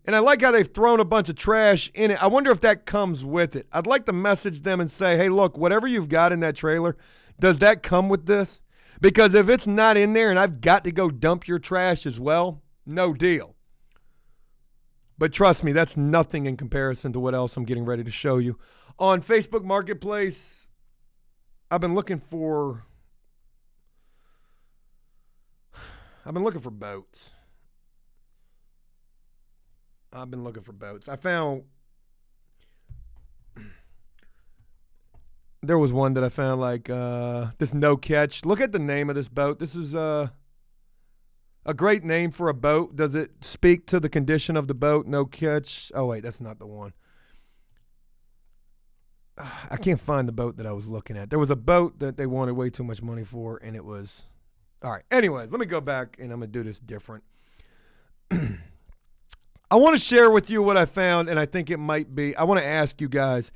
And I like how they've thrown a bunch of trash in it. I wonder if that comes with it. I'd like to message them and say, hey, look, whatever you've got in that trailer, does that come with this? Because if it's not in there and I've got to go dump your trash as well, no deal. But trust me, that's nothing in comparison to what else I'm getting ready to show you. On Facebook Marketplace, I've been looking for boats. I found, there was one that I found like this no catch. Look at the name of this boat. This is a great name for a boat. Does it speak to the condition of the boat? No catch. Oh, wait, that's not the one. I can't find the boat that I was looking at. There was a boat that they wanted way too much money for, and it was... All right, anyways, let me go back, and I'm going to do this different. I want to share with you what I found, and I think it might be... I want to ask you guys,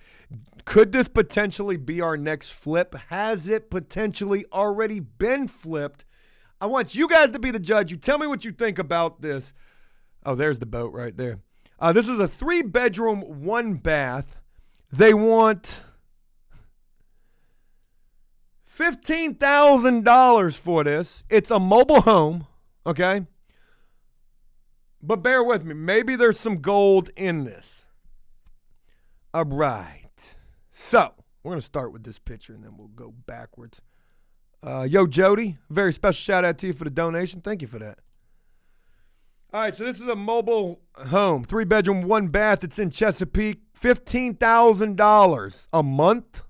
could this potentially be our next flip? Has it potentially already been flipped? I want you guys to be the judge. You tell me what you think about this. Oh, there's the boat right there. This is a 3-bedroom, 1-bath. They want $15,000 for this. It's a mobile home, okay? But bear with me. Maybe there's some gold in this. All right. So, we're going to start with this picture, and then we'll go backwards. Yo, Jody, very special shout out to you for the donation. Thank you for that. All right, so this is a mobile home, 3-bedroom, 1-bath. It's in Chesapeake, $15,000 a month.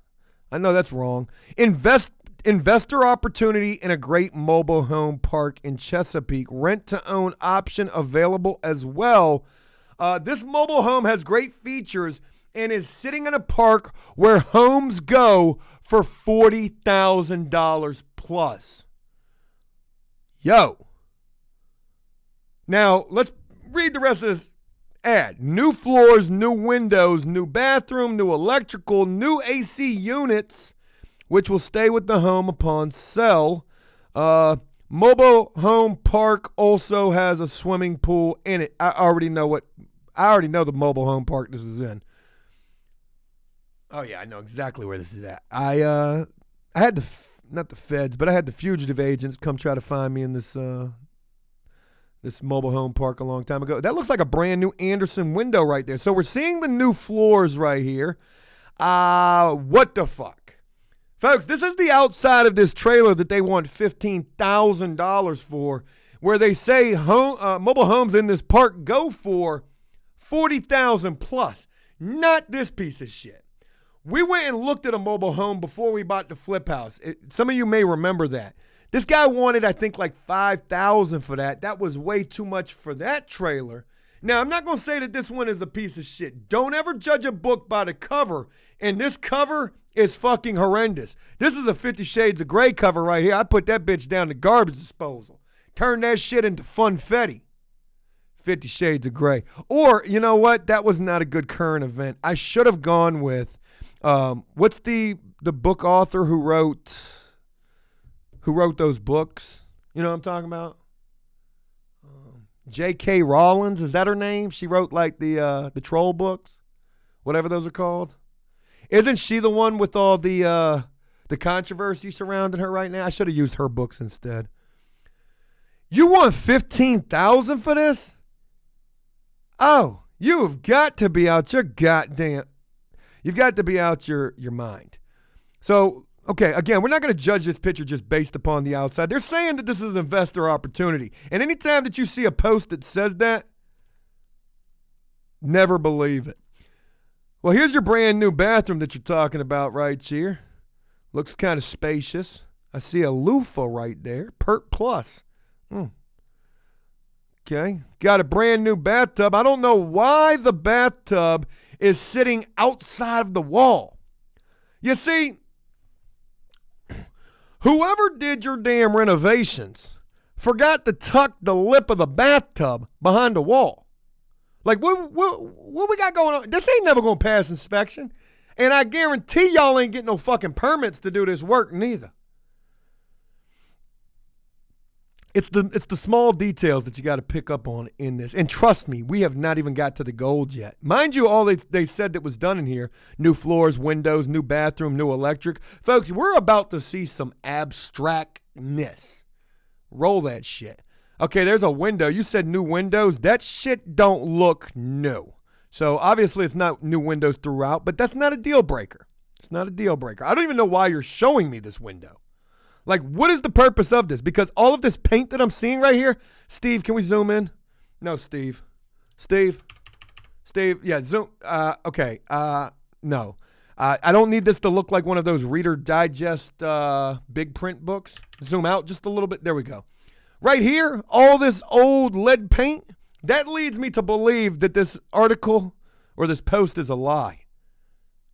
I know that's wrong. Investor opportunity in a great mobile home park in Chesapeake. Rent-to-own option available as well. This mobile home has great features and is sitting in a park where homes go for $40,000 plus. Yo. Now, let's read the rest of this ad. New floors, new windows, new bathroom, new electrical, new AC units, which will stay with the home upon sale. Mobile home park also has a swimming pool in it. I already know the mobile home park this is in. Oh, yeah, I know exactly where this is at. I had not the feds, but I had the fugitive agents come try to find me in this mobile home park a long time ago. That looks like a brand new Anderson window right there. So we're seeing the new floors right here. What the fuck? Folks, this is the outside of this trailer that they want $15,000 for, where they say mobile homes in this park go for $40,000 plus. Not this piece of shit. We went and looked at a mobile home before we bought the flip house. Some of you may remember that. This guy wanted, I think, like $5,000 for that. That was way too much for that trailer. Now, I'm not going to say that this one is a piece of shit. Don't ever judge a book by the cover. And this cover is fucking horrendous. This is a 50 Shades of Grey cover right here. I put that bitch down to garbage disposal. Turn that shit into funfetti. 50 Shades of Grey. Or, you know what? That was not a good current event. I should have gone with, what's the book author who wrote those books? You know what I'm talking about? J.K. Rowling, is that her name? She wrote like the troll books, whatever those are called. Isn't she the one with all the controversy surrounding her right now? I should have used her books instead. You want $15,000 for this? Oh, you've got to be out your goddamn. You've got to be out your mind. So, okay, again, we're not going to judge this picture just based upon the outside. They're saying that this is an investor opportunity. And anytime that you see a post that says that, never believe it. Well, here's your brand new bathroom that you're talking about right here. Looks kind of spacious. I see a loofah right there. Pert Plus. Okay. Got a brand new bathtub. I don't know why the bathtub is sitting outside of the wall. You see, whoever did your damn renovations forgot to tuck the lip of the bathtub behind the wall. Like, what we got going on? This ain't never going to pass inspection. And I guarantee y'all ain't getting no fucking permits to do this work neither. It's the small details that you got to pick up on in this. And trust me, we have not even got to the gold yet. Mind you, all they said that was done in here, new floors, windows, new bathroom, new electric. Folks, we're about to see some abstractness. Roll that shit. Okay, there's a window. You said new windows. That shit don't look new. So obviously it's not new windows throughout, but that's not a deal breaker. It's not a deal breaker. I don't even know why you're showing me this window. Like, what is the purpose of this? Because all of this paint that I'm seeing right here, Steve, can we zoom in? No, Steve, yeah, zoom. Okay, no. I don't need this to look like one of those Reader Digest big print books. Zoom out just a little bit. There we go. Right here, all this old lead paint, that leads me to believe that this article or this post is a lie.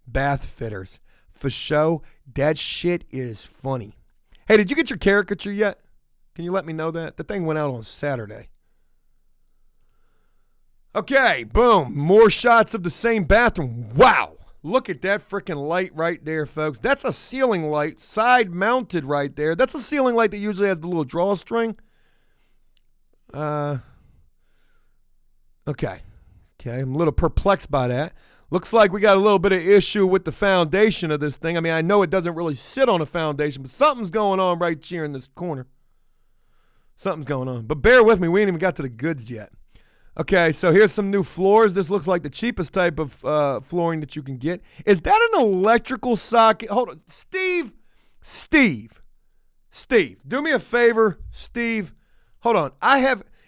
Bath fitters. For show, that shit is funny. Hey, did you get your caricature yet? Can you let me know that? The thing went out on Saturday. Okay, boom. More shots of the same bathroom. Wow. Look at that freaking light right there, folks. That's a ceiling light, side mounted right there. That's a ceiling light that usually has the little drawstring. Okay, I'm a little perplexed by that. Looks like we got a little bit of issue with the foundation of this thing. I mean, I know it doesn't really sit on a foundation, but something's going on right here in this corner. Something's going on. But bear with me, we ain't even got to the goods yet. Okay, so here's some new floors. This looks like the cheapest type of flooring that you can get. Is that an electrical socket? Hold on. Steve, do me a favor, Steve. Hold on.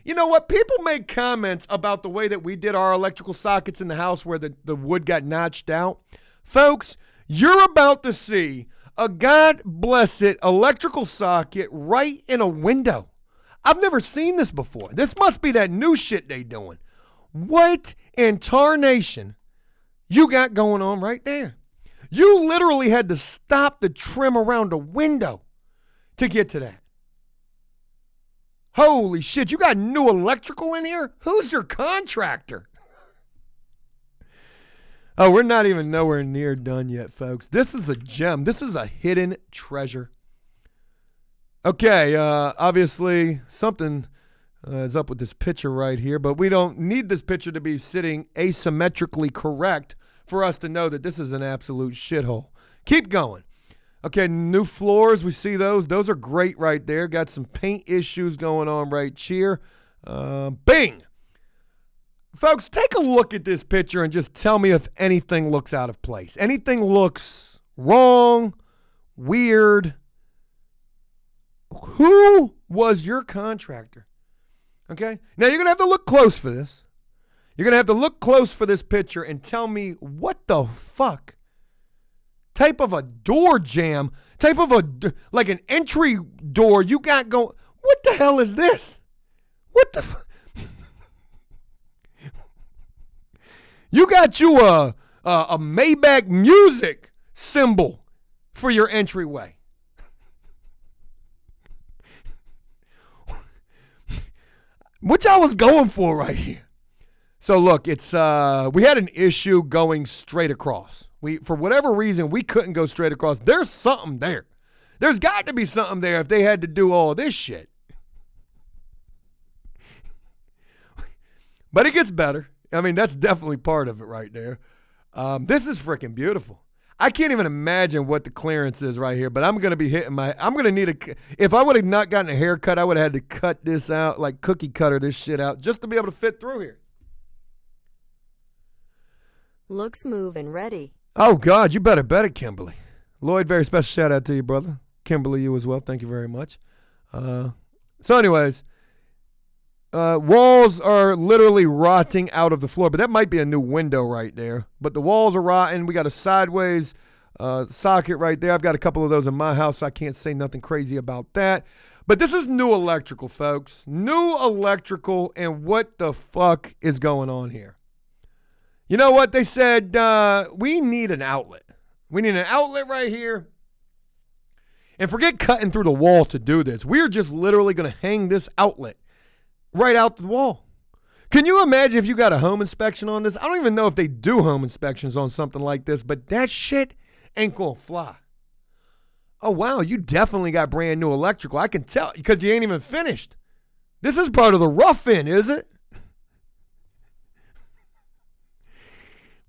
You know what? People make comments about the way that we did our electrical sockets in the house where the wood got notched out. Folks, you're about to see a God bless it electrical socket right in a window. I've never seen this before. This must be that new shit they doing. What in tarnation you got going on right there? You literally had to stop the trim around the window to get to that. Holy shit, you got new electrical in here? Who's your contractor? Oh, we're not even nowhere near done yet, folks. This is a gem. This is a hidden treasure. Okay, obviously something is up with this picture right here, but we don't need this picture to be sitting asymmetrically correct for us to know that this is an absolute shithole. Keep going. Okay, new floors, we see those. Those are great right there. Got some paint issues going on right here. Bing! Folks, take a look at this picture and just tell me if anything looks out of place. Anything looks wrong, weird. Who was your contractor? Okay? Now, you're going to have to look close for this. You're going to have to look close for this picture and tell me what the fuck type of a door jam, type of like an entry door you got going. What the hell is this? What the You got you a Maybach music symbol for your entryway. What y'all was going for right here? So look, it's we had an issue going straight across. For whatever reason, we couldn't go straight across. There's something there. There's got to be something there if they had to do all this shit. But it gets better. I mean, that's definitely part of it right there. This is freaking beautiful. I can't even imagine what the clearance is right here, but I'm going to be hitting I'm going to need if I would have not gotten a haircut, I would have had to cut this out, like cookie cutter this shit out, just to be able to fit through here. Looks move and ready. Oh, God, you better bet it, Kimberly. Lloyd, very special shout out to you, brother. Kimberly, you as well. Thank you very much. So anyways, walls are literally rotting out of the floor, but that might be a new window right there. But the walls are rotten. We got a sideways socket right there. I've got a couple of those in my house, so I can't say nothing crazy about that. But this is new electrical, folks. New electrical, and what the fuck is going on here? You know what? They said we need an outlet. We need an outlet right here. And forget cutting through the wall to do this. We're just literally going to hang this outlet right out the wall. Can you imagine if you got a home inspection on this? I don't even know if they do home inspections on something like this, but that shit ain't going to fly. Oh, wow, you definitely got brand new electrical. I can tell because you ain't even finished. This is part of the rough end, is it?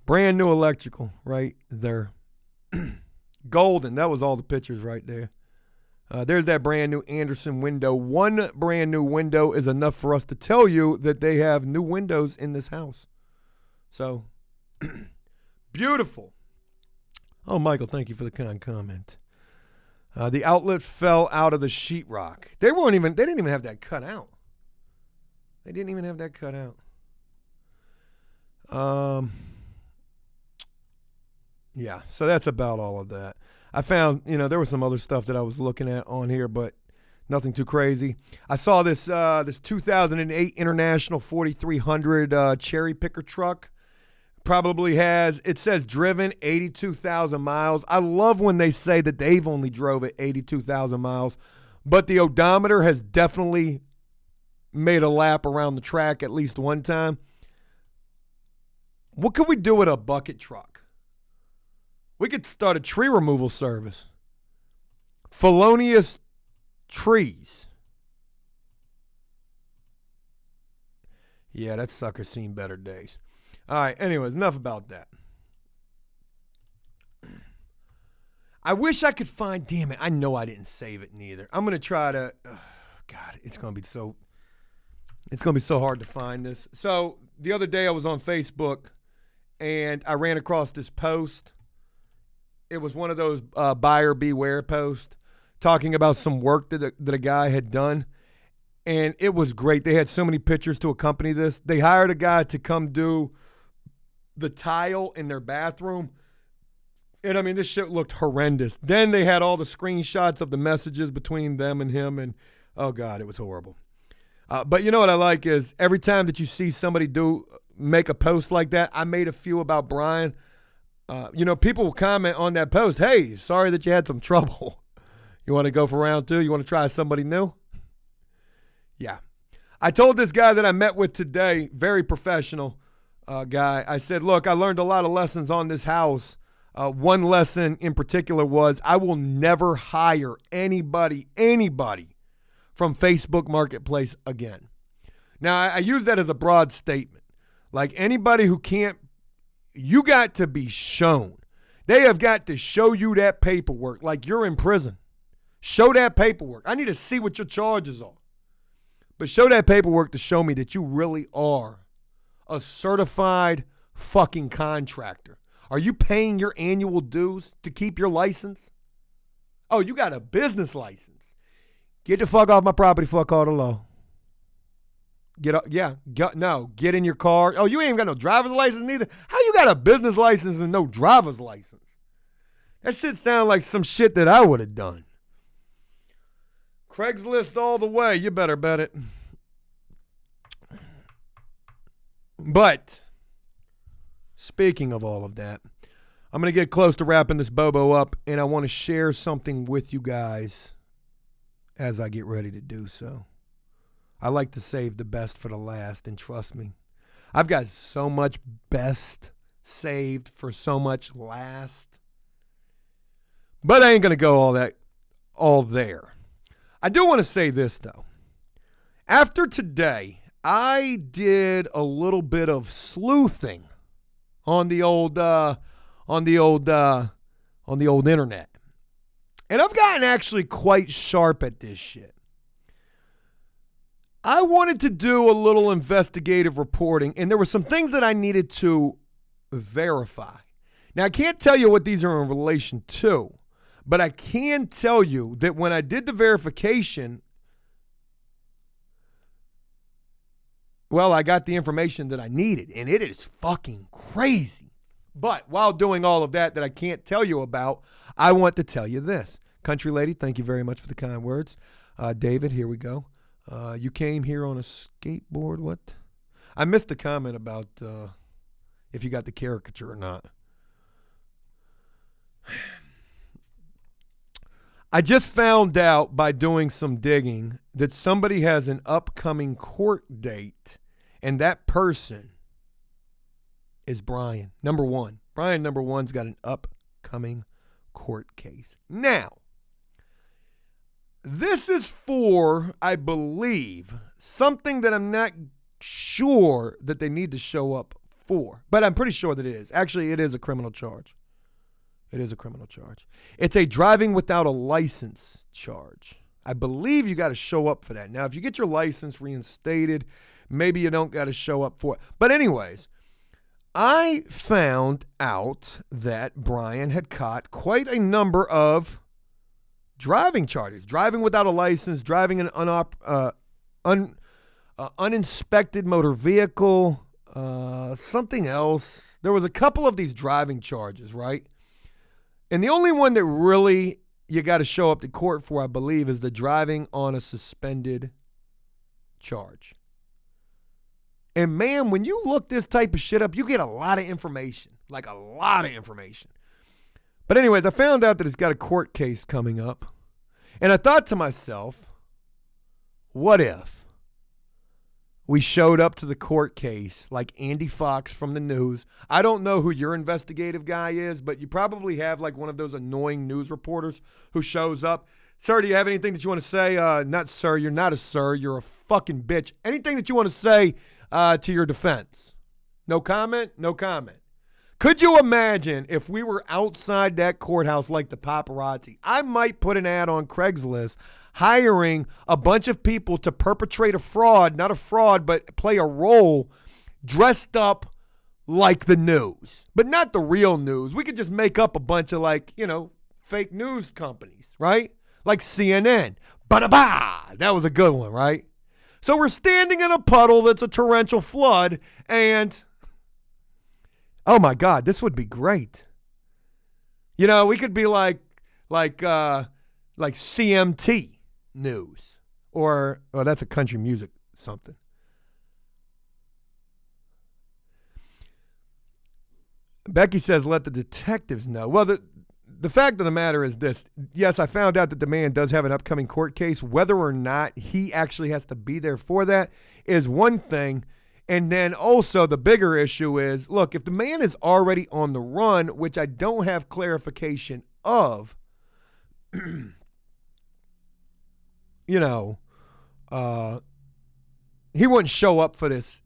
Brand new electrical right there. Golden. That was all the pictures right there. There's that brand new Anderson window. One brand new window is enough for us to tell you that they have new windows in this house. So, beautiful. Oh, Michael, thank you for the kind comment. The outlet fell out of the sheetrock. They didn't even have that cut out. They didn't even have that cut out. Yeah, so that's about all of that. I found, there was some other stuff that I was looking at on here, but nothing too crazy. I saw this 2008 International 4300 cherry picker truck. It says driven 82,000 miles. I love when they say that they've only drove it 82,000 miles, but the odometer has definitely made a lap around the track at least one time. What could we do with a bucket truck? We could start a tree removal service. Felonious trees. Yeah, that sucker's seen better days. All right, anyways, enough about that. I wish I could find, damn it, I know I didn't save it neither. I'm going to try to, God, it's going to be so hard to find this. So the other day I was on Facebook and I ran across this post. It was one of those buyer beware posts talking about some work that a guy had done. And it was great. They had so many pictures to accompany this. They hired a guy to come do the tile in their bathroom. And, I mean, this shit looked horrendous. Then they had all the screenshots of the messages between them and him. And, oh, God, it was horrible. But you know what I like is every time that you see somebody make a post like that, I made a few about Brian. People will comment on that post, hey, sorry that you had some trouble. You want to go for round 2? You want to try somebody new? Yeah. I told this guy that I met with today, very professional guy, I said, look, I learned a lot of lessons on this house. One lesson in particular was I will never hire anybody from Facebook Marketplace again. Now, I use that as a broad statement. Like anybody who can't, you got to be shown. They have got to show you that paperwork like you're in prison. Show that paperwork. I need to see what your charges are. But show that paperwork to show me that you really are a certified fucking contractor. Are you paying your annual dues to keep your license? Oh, you got a business license. Get the fuck off my property before I call the law. Get in your car. Oh, you ain't even got no driver's license neither? How you got a business license and no driver's license? That shit sounds like some shit that I would have done. Craigslist all the way. You better bet it. But speaking of all of that, I'm going to get close to wrapping this Bobo up, and I want to share something with you guys as I get ready to do so. I like to save the best for the last, and trust me, I've got so much best saved for so much last. But I ain't going to go all there. I do want to say this, though. After today, I did a little bit of sleuthing on the old internet. And I've gotten actually quite sharp at this shit. I wanted to do a little investigative reporting, and there were some things that I needed to verify. Now, I can't tell you what these are in relation to, but I can tell you that when I did the verification, well, I got the information that I needed, and it is fucking crazy. But while doing all of that I can't tell you about, I want to tell you this. Country lady, thank you very much for the kind words. David, here we go. You came here on a skateboard, what? I missed the comment about if you got the caricature or not. I just found out by doing some digging that somebody has an upcoming court date, and that person is Brian, number one. Brian, number one's got an upcoming court case. Now, this is for, I believe, something that I'm not sure that they need to show up for, but I'm pretty sure that it is. Actually, it is a criminal charge. It is a criminal charge. It's a driving without a license charge. I believe you got to show up for that. Now, if you get your license reinstated, maybe you don't got to show up for it. But anyways, I found out that Brian had caught quite a number of driving charges. Driving without a license, driving an uninspected motor vehicle, something else. There was a couple of these driving charges, right? And the only one that really you got to show up to court for, I believe, is the driving on a suspended charge. And man, when you look this type of shit up, you get a lot of information, like a lot of information. But anyways, I found out that it's got a court case coming up. And I thought to myself, what if we showed up to the court case like Andy Fox from the news? I don't know who your investigative guy is, but you probably have like one of those annoying news reporters who shows up. Sir, do you have anything that you want to say? Not sir, you're not a sir. You're a fucking bitch. Anything that you want to say to your defense? No comment? No comment. Could you imagine if we were outside that courthouse like the paparazzi? I might put an ad on Craigslist hiring a bunch of people to perpetrate a fraud, not a fraud, but play a role dressed up like the news, but not the real news. We could just make up a bunch of like, fake news companies, right? Like CNN. Ba-da-ba! That was a good one, right? So we're standing in a puddle that's a torrential flood, and oh my God, this would be great. We could be like CMT news, or that's a country music something. Becky says, let the detectives know. Well, the fact of the matter is this. Yes, I found out that the man does have an upcoming court case. Whether or not he actually has to be there for that is one thing. And then also the bigger issue is, look, if the man is already on the run, which I don't have clarification of, he wouldn't show up for this.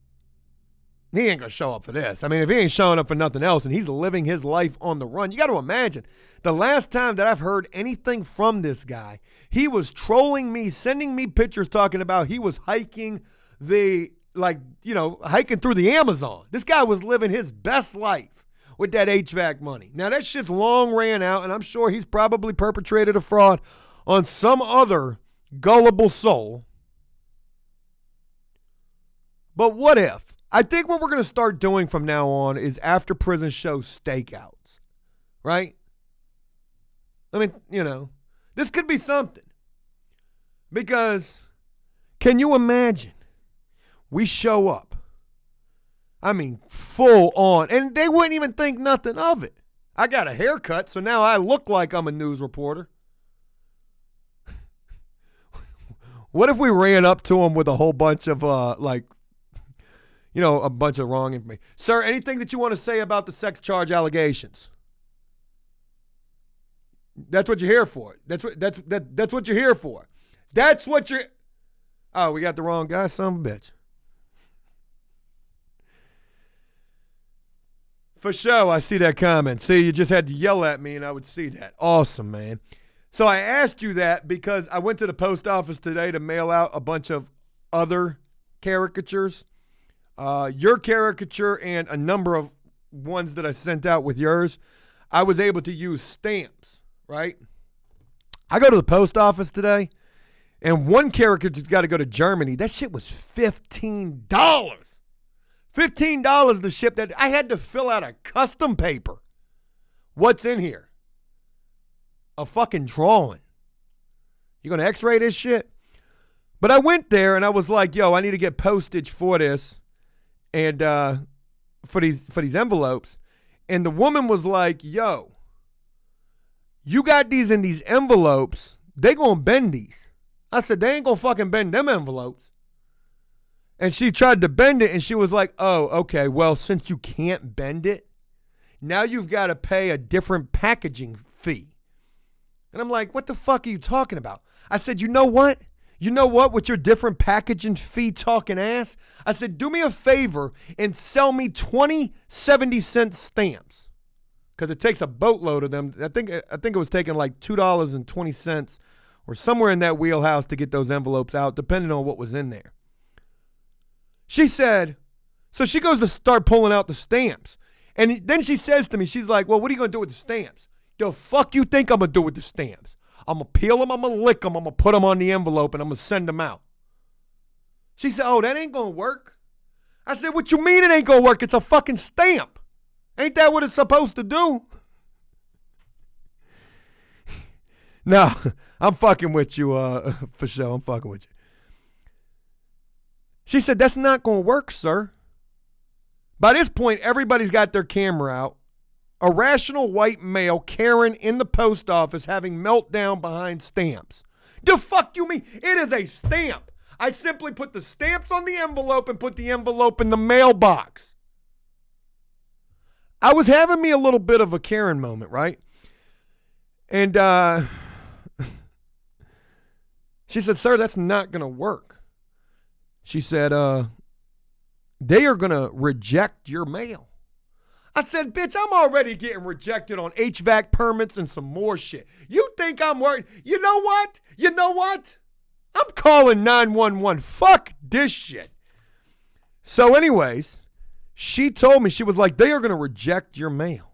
He ain't going to show up for this. I mean, if he ain't showing up for nothing else and he's living his life on the run, you got to imagine the last time that I've heard anything from this guy, he was trolling me, sending me pictures talking about he was hiking hiking through the Amazon. This guy was living his best life with that HVAC money. Now, that shit's long ran out, and I'm sure he's probably perpetrated a fraud on some other gullible soul. But what if? I think what we're going to start doing from now on is after prison show stakeouts, right? This could be something. Because can you imagine? We show up. I mean, full on. And they wouldn't even think nothing of it. I got a haircut, so now I look like I'm a news reporter. What if we ran up to him with a whole bunch of, a bunch of wrong information? Sir, anything that you want to say about the sex charge allegations? That's what you're here for. That's what you're here for. That's what you're... Oh, we got the wrong guy, son of a bitch. For sure, I see that comment. See, you just had to yell at me and I would see that. Awesome, man. So I asked you that because I went to the post office today to mail out a bunch of other caricatures. Your caricature and a number of ones that I sent out with yours. I was able to use stamps, right? I go to the post office today, and one caricature's got to go to Germany. That shit was $15. $15 to ship that. I had to fill out a custom paper. What's in here? A fucking drawing. You gonna x-ray this shit? But I went there and I was like, yo, I need to get postage for this and for these envelopes. And the woman was like, yo, you got these in these envelopes. They gonna bend these. I said, they ain't gonna fucking bend them envelopes. And she tried to bend it, and she was like, oh, okay, well, since you can't bend it, now you've got to pay a different packaging fee. And I'm like, what the fuck are you talking about? I said, you know what? You know what, with your different packaging fee talking ass? I said, do me a favor and sell me 20 70-cent stamps. Because it takes a boatload of them. I think it was taking like $2.20 or somewhere in that wheelhouse to get those envelopes out, depending on what was in there. She said, so she goes to start pulling out the stamps. And then she says to me, she's like, well, what are you going to do with the stamps? The fuck you think I'm going to do with the stamps? I'm going to peel them, I'm going to lick them, I'm going to put them on the envelope, and I'm going to send them out. She said, oh, that ain't going to work. I said, what you mean it ain't going to work? It's a fucking stamp. Ain't that what it's supposed to do? No, I'm fucking with you, for sure. I'm fucking with you. She said, that's not going to work, sir. By this point, everybody's got their camera out. A rational white male, Karen, in the post office having meltdown behind stamps. The fuck you mean? It is a stamp. I simply put the stamps on the envelope and put the envelope in the mailbox. I was having me a little bit of a Karen moment, right? And she said, sir, that's not going to work. She said, they are going to reject your mail. I said, bitch, I'm already getting rejected on HVAC permits and some more shit. You think I'm worried? You know what? I'm calling 911. Fuck this shit. So anyways, she told me, she was like, they are going to reject your mail.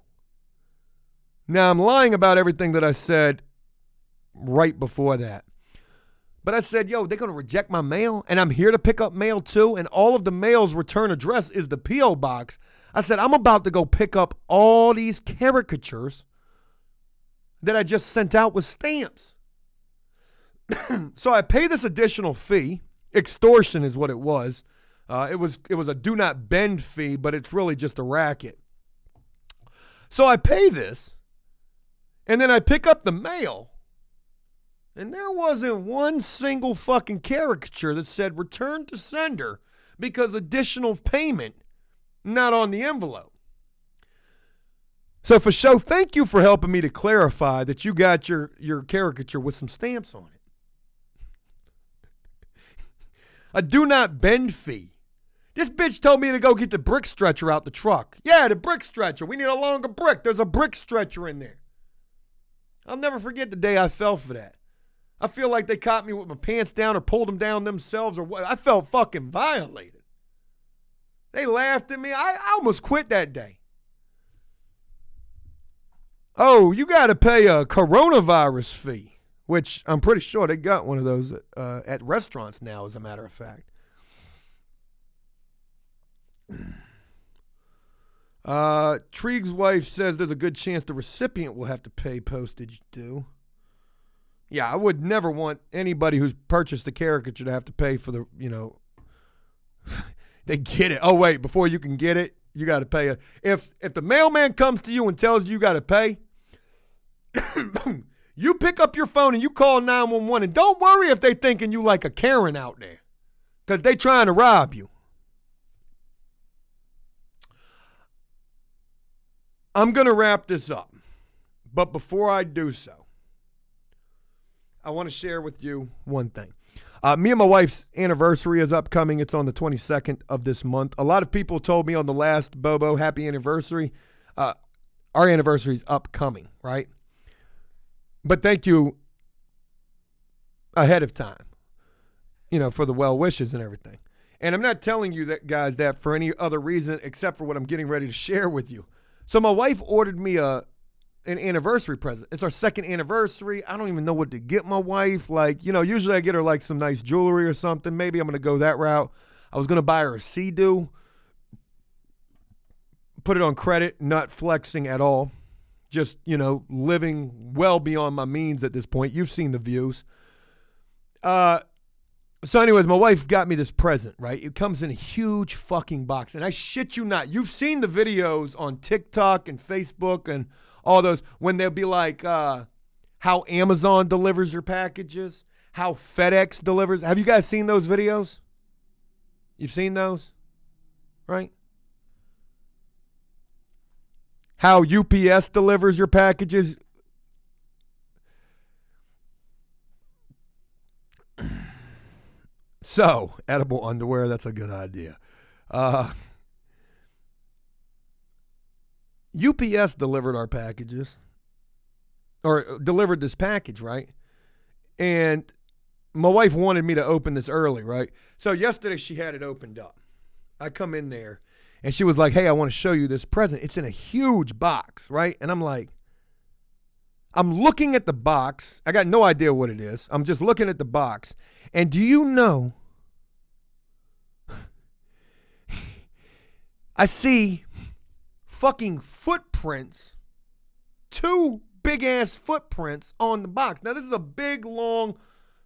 Now, I'm lying about everything that I said right before that. But I said, yo, they're going to reject my mail, and I'm here to pick up mail too, and all of the mail's return address is the P.O. box. I said, I'm about to go pick up all these caricatures that I just sent out with stamps. So I pay this additional fee. Extortion is what it was. It was a do not bend fee, but it's really just a racket. So I pay this, and then I pick up the mail. And there wasn't one single fucking caricature that said return to sender because additional payment not on the envelope. So for show, thank you for helping me to clarify that you got your caricature with some stamps on it. A do not bend fee. This bitch told me to go get the brick stretcher out the truck. Yeah, the brick stretcher. We need a longer brick. There's a brick stretcher in there. I'll never forget the day I fell for that. I feel like they caught me with my pants down or pulled them down themselves or what. I felt fucking violated. They laughed at me. I almost quit that day. Oh, you got to pay a coronavirus fee, which I'm pretty sure they got one of those at restaurants now, as a matter of fact. Trieg's wife says there's a good chance the recipient will have to pay postage due. Yeah, I would never want anybody who's purchased the caricature to have to pay for the, they get it. Oh, wait, before you can get it, you got to pay. If the mailman comes to you and tells you got to pay, you pick up your phone and you call 911, and don't worry if they thinking you like a Karen out there, because they trying to rob you. I'm going to wrap this up, but before I do so, I want to share with you one thing. Me and my wife's anniversary is upcoming. It's on the 22nd of this month. A lot of people told me on the last Bobo, happy anniversary. Our anniversary is upcoming, right? But thank you ahead of time, for the well wishes and everything. And I'm not telling you that, guys, that for any other reason except for what I'm getting ready to share with you. So my wife ordered me an anniversary present. It's our second anniversary. I don't even know what to get my wife. Usually I get her some nice jewelry or something. Maybe I'm going to go that route. I was going to buy her a Sea-Doo. Put it on credit, not flexing at all. Just, living well beyond my means at this point. You've seen the views. So anyways, my wife got me this present, right? It comes in a huge fucking box. And I shit you not. You've seen the videos on TikTok and Facebook and all those when they'll be like how Amazon delivers your packages, how FedEx delivers. Have you guys seen those videos? You've seen those, right? How UPS delivers your packages. So, edible underwear, that's a good idea. UPS delivered our packages, or delivered this package, right? And my wife wanted me to open this early, right? So yesterday she had it opened up. I come in there, and she was like, hey, I want to show you this present. It's in a huge box, right? And I'm like, I'm looking at the box. I got no idea what it is. I'm just looking at the box. And do you know, I see fucking footprints, 2 big-ass footprints on the box. Now, this is a big, long,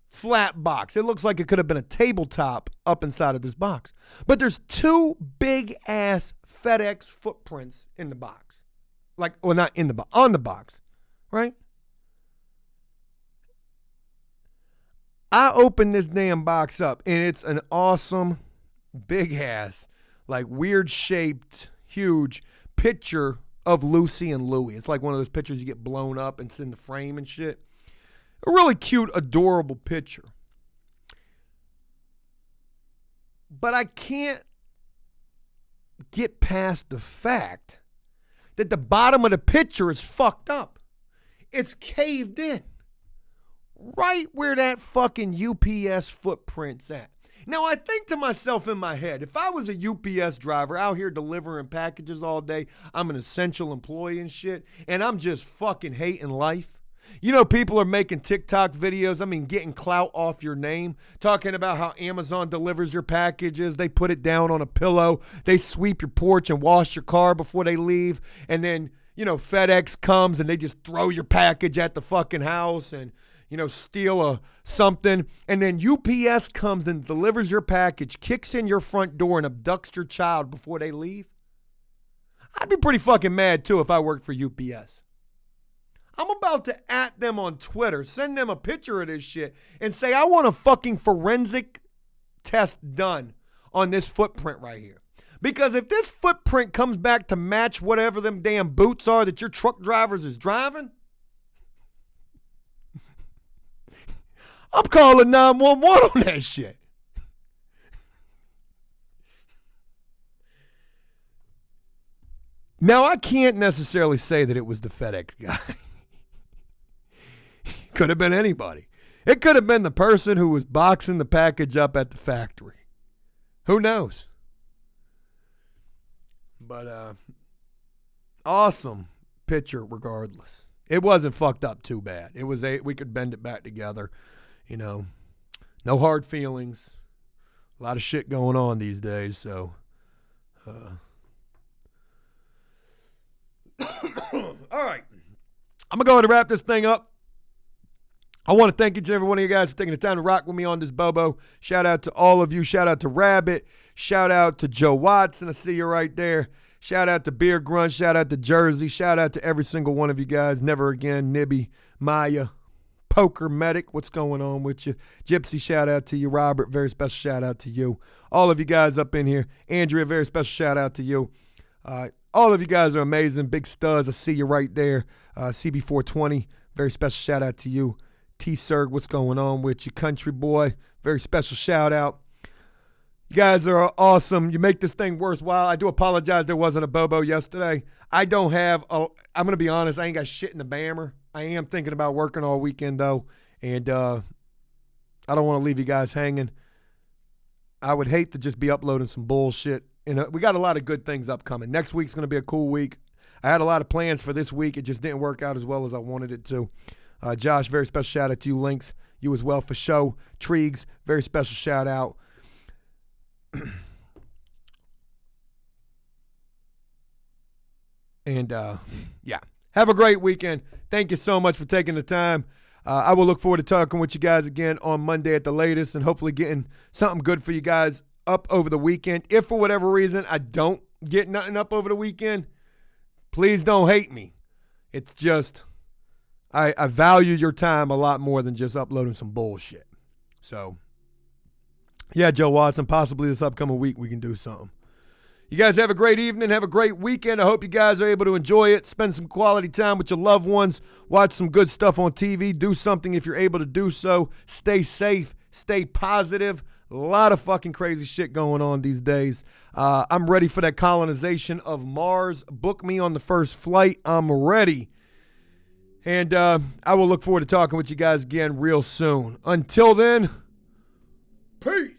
flat box. It looks like it could have been a tabletop up inside of this box. But there's 2 big-ass FedEx footprints in the box. Not in the box, on the box, right? I open this damn box up, and it's an awesome, big-ass, weird-shaped, huge picture of Lucy and Louie. It's like one of those pictures you get blown up and it's in the frame and shit. A really cute, adorable picture. But I can't get past the fact that the bottom of the picture is fucked up. It's caved in. Right where that fucking UPS footprint's at. Now, I think to myself in my head, if I was a UPS driver out here delivering packages all day, I'm an essential employee and shit, and I'm just fucking hating life. People are making TikTok videos, getting clout off your name, talking about how Amazon delivers your packages. They put it down on a pillow. They sweep your porch and wash your car before they leave. And then, FedEx comes and they just throw your package at the fucking house and, steal something. And then UPS comes and delivers your package, kicks in your front door and abducts your child before they leave. I'd be pretty fucking mad too if I worked for UPS. I'm about to at them on Twitter, send them a picture of this shit and say, I want a fucking forensic test done on this footprint right here. Because if this footprint comes back to match whatever them damn boots are that your truck drivers is driving, I'm calling 911 on that shit. Now, I can't necessarily say that it was the FedEx guy. Could have been anybody. It could have been the person who was boxing the package up at the factory. Who knows? But awesome picture regardless. It wasn't fucked up too bad. It was we could bend it back together. No hard feelings. A lot of shit going on these days, so All right. I'm going to go ahead and wrap this thing up. I want to thank each and every one of you guys for taking the time to rock with me on this Bobo. Shout out to all of you. Shout out to Rabbit. Shout out to Joe Watson. I see you right there. Shout out to Beer Grunt. Shout out to Jersey. Shout out to every single one of you guys. Never Again, Nibby, Maya, Poker Medic. What's going on with you? Gypsy, shout out to you. Robert, very special shout out to you. All of you guys up in here. Andrea, very special shout out to you. All of you guys are amazing. Big studs. I see you right there. CB420, very special shout out to you. T-Serg, what's going on with you? Country Boy, very special shout out. You guys are awesome. You make this thing worthwhile. I do apologize there wasn't a Bobo yesterday. I'm going to be honest, I ain't got shit in the bammer. I am thinking about working all weekend, though, and I don't want to leave you guys hanging. I would hate to just be uploading some bullshit. And we got a lot of good things upcoming. Next week's going to be a cool week. I had a lot of plans for this week. It just didn't work out as well as I wanted it to. Josh, very special shout out to you. Links, you as well for show. Triegs, very special shout out. And yeah, have a great weekend. Thank you so much for taking the time. I will look forward to talking with you guys again on Monday at the latest and hopefully getting something good for you guys up over the weekend. If for whatever reason I don't get nothing up over the weekend, please don't hate me. It's just I value your time a lot more than just uploading some bullshit. So, yeah, Joe Watson, possibly this upcoming week we can do something. You guys have a great evening. Have a great weekend. I hope you guys are able to enjoy it. Spend some quality time with your loved ones. Watch some good stuff on TV. Do something if you're able to do so. Stay safe. Stay positive. A lot of fucking crazy shit going on these days. I'm ready for that colonization of Mars. Book me on the first flight. I'm ready. And I will look forward to talking with you guys again real soon. Until then, peace.